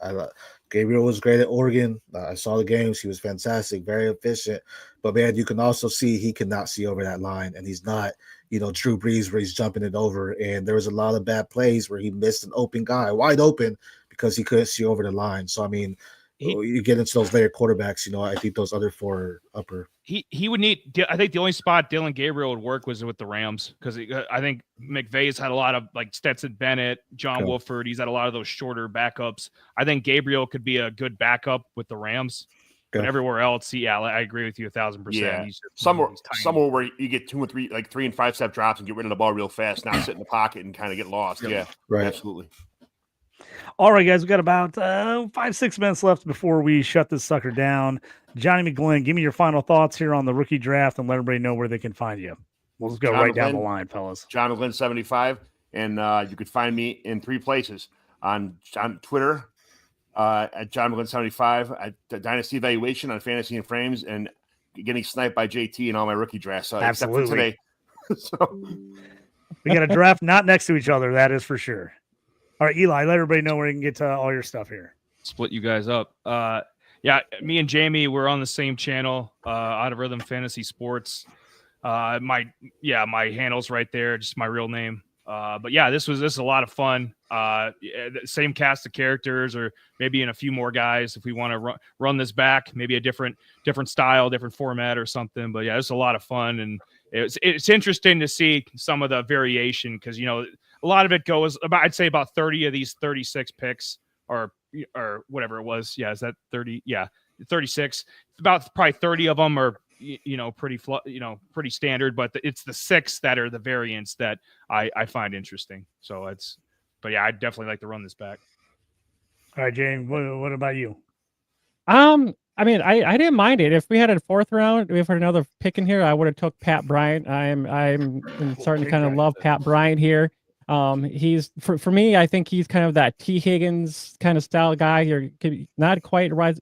Gabriel was great at Oregon. I saw the games; he was fantastic, very efficient. But man, you can also see he cannot see over that line, and he's not. Drew Brees, where he's jumping it over, and there was a lot of bad plays where he missed an open guy wide open because he couldn't see over the line. So I mean, you get into those later quarterbacks. I think those other 4 are upper. He would need. I think the only spot Dylan Gabriel would work was with the Rams because I think McVay's had a lot of like Stetson Bennett, John Wolford. He's had a lot of those shorter backups. I think Gabriel could be a good backup with the Rams. But everywhere else, I agree with you 1,000%. Yeah, somewhere where you get 2 and 3, like 3 and 5 step drops and get rid of the ball real fast, not sit in the pocket and kind of get lost. Yeah, right. Absolutely. All right, guys, we got about 5-6 minutes left before we shut this sucker down. Johnny McGlynn, give me your final thoughts here on the rookie draft and let everybody know where they can find you. We'll just go down the line, fellas. John McGlynn 75, and you could find me in 3 places on Twitter. At John McGlynn 75, at the Dynasty Evaluation on Fantasy and Frames, and getting sniped by JT in all my rookie drafts. Absolutely. Except for today. So we got a draft not next to each other, that is for sure. All right, Eli, let everybody know where you can get to all your stuff here. Split you guys up. Yeah, me and Jamie, we're on the same channel, Out of Rhythm Fantasy Sports. My handle's right there, just my real name. But yeah, this is a lot of fun. Same cast of characters, or maybe in a few more guys if we want to run this back, maybe a different style, different format or something. But yeah, it's a lot of fun, and it's interesting to see some of the variation because a lot of it goes about, I'd say about 30 of these 36 picks or whatever it was. Yeah, is that 30? Yeah, 36. About probably 30 of them are pretty standard, but it's the 6 that are the variants that I find interesting. So but yeah, I'd definitely like to run this back. All right, James, what about you? I mean, I didn't mind it. If we had a 4th round, if we had another pick in here, I would have took Pat Bryant. I'm starting to kind of love Pat Bryant here. He's for me, I think he's kind of that T. Higgins kind of style guy. You're not quite wide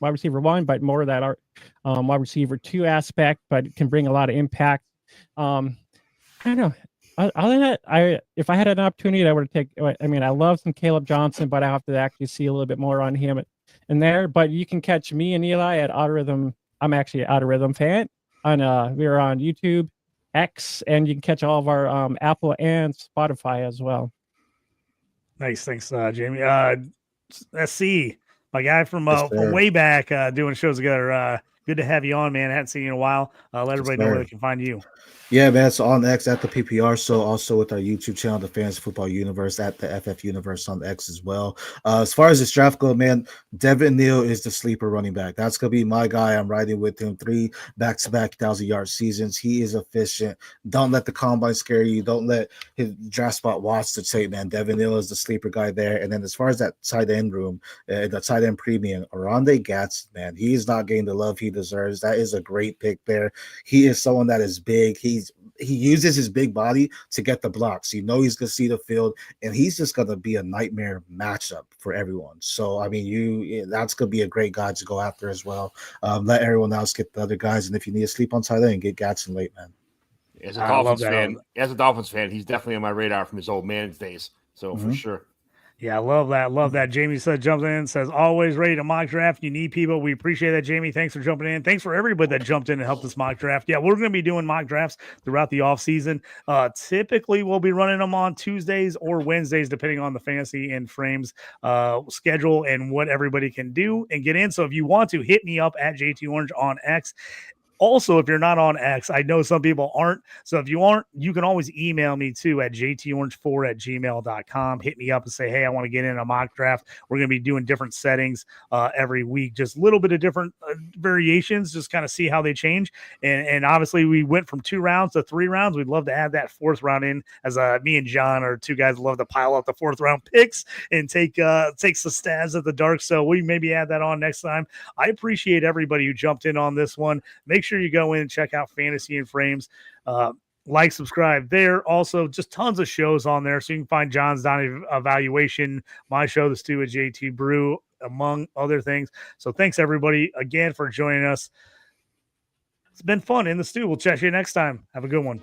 receiver 1, but more of that wide receiver 2 aspect, but can bring a lot of impact. I don't know. Other than that, if I had an opportunity, I would take. I mean, I love some Caleb Johnson, but I have to actually see a little bit more on him in there. But you can catch me and Eli at Auto Rhythm. I'm actually an Auto Rhythm fan. We're on YouTube, X, and you can catch all of our Apple and Spotify as well. Nice, thanks, Jamie. SC, my guy from way back doing shows together. Good to have you on, man. I hadn't seen you in a while. Let everybody know where they can find you. Yeah, man. So on X at the PPR. So also with our YouTube channel, the Fantasy Football Universe, at the FF Universe on X as well. As far as this draft goes, man, Devin Neal is the sleeper running back. That's gonna be my guy. I'm riding with him. 3 back-to-back 1,000-yard seasons. He is efficient. Don't let the combine scare you. Don't let his draft spot watch the tape, man. Devin Neal is the sleeper guy there. And then as far as that tight end room, the tight end premium, Arande Gatz, man, he is not getting the love he deserves. That is a great pick there. He is someone that is big. He uses his big body to get the blocks. He's going to see the field, and he's just going to be a nightmare matchup for everyone. So, I mean, that's going to be a great guy to go after as well. Let everyone else get the other guys, and if you need to sleep on tight end, get Gatson late, man. As a Dolphins fan, he's definitely on my radar from his old man's days. So, for sure. Yeah, I love that. Love that. Jamie jumps in, says, always ready to mock draft. You need people. We appreciate that, Jamie. Thanks for jumping in. Thanks for everybody that jumped in and helped us mock draft. Yeah, we're going to be doing mock drafts throughout the offseason. Typically, we'll be running them on Tuesdays or Wednesdays, depending on the Fantasy and Frames schedule and what everybody can do and get in. So if you want to, hit me up at JT Orange on X. Also, if you're not on X, I know some people aren't. So if you aren't, you can always email me too at jtorange4@gmail.com. Hit me up and say, hey, I want to get in a mock draft. We're going to be doing different settings every week, just a little bit of different variations, just kind of see how they change. And obviously, we went from 2 rounds to 3 rounds. We'd love to add that 4th round in, as me and John are 2 guys who love to pile up the 4th round picks and take some stabs at the dark. So we maybe add that on next time. I appreciate everybody who jumped in on this one. Make sure you go in and check out Fantasy and Frames. Like, subscribe there. Also, just tons of shows on there. So you can find John's Dynasty Evaluation, my show, The Stew with JT Brew, among other things. So thanks, everybody, again for joining us. It's been fun in the stew. We'll chat you next time. Have a good one.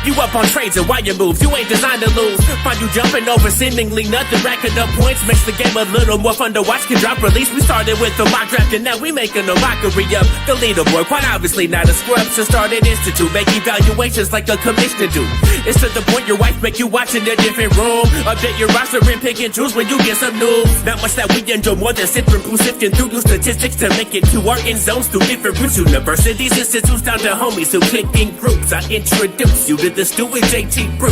You up on trades and wire moves, you ain't designed to lose. Find you jumping over seemingly nothing, racking up points, makes the game a little more fun to watch. Can drop release, we started with the mock draft and now we making a mockery of the leaderboard. Quite obviously not a scrub, so start an institute, make evaluations like a commissioner do. It's to the point your wife make you watch in a different room. Update your roster and pick and choose when you get some news. Not much that we enjoy more than sifting through new statistics to make it to our end zones through different routes. Universities, institutes, down to homies who click in groups. I introduce you to the Stew with JT Brew.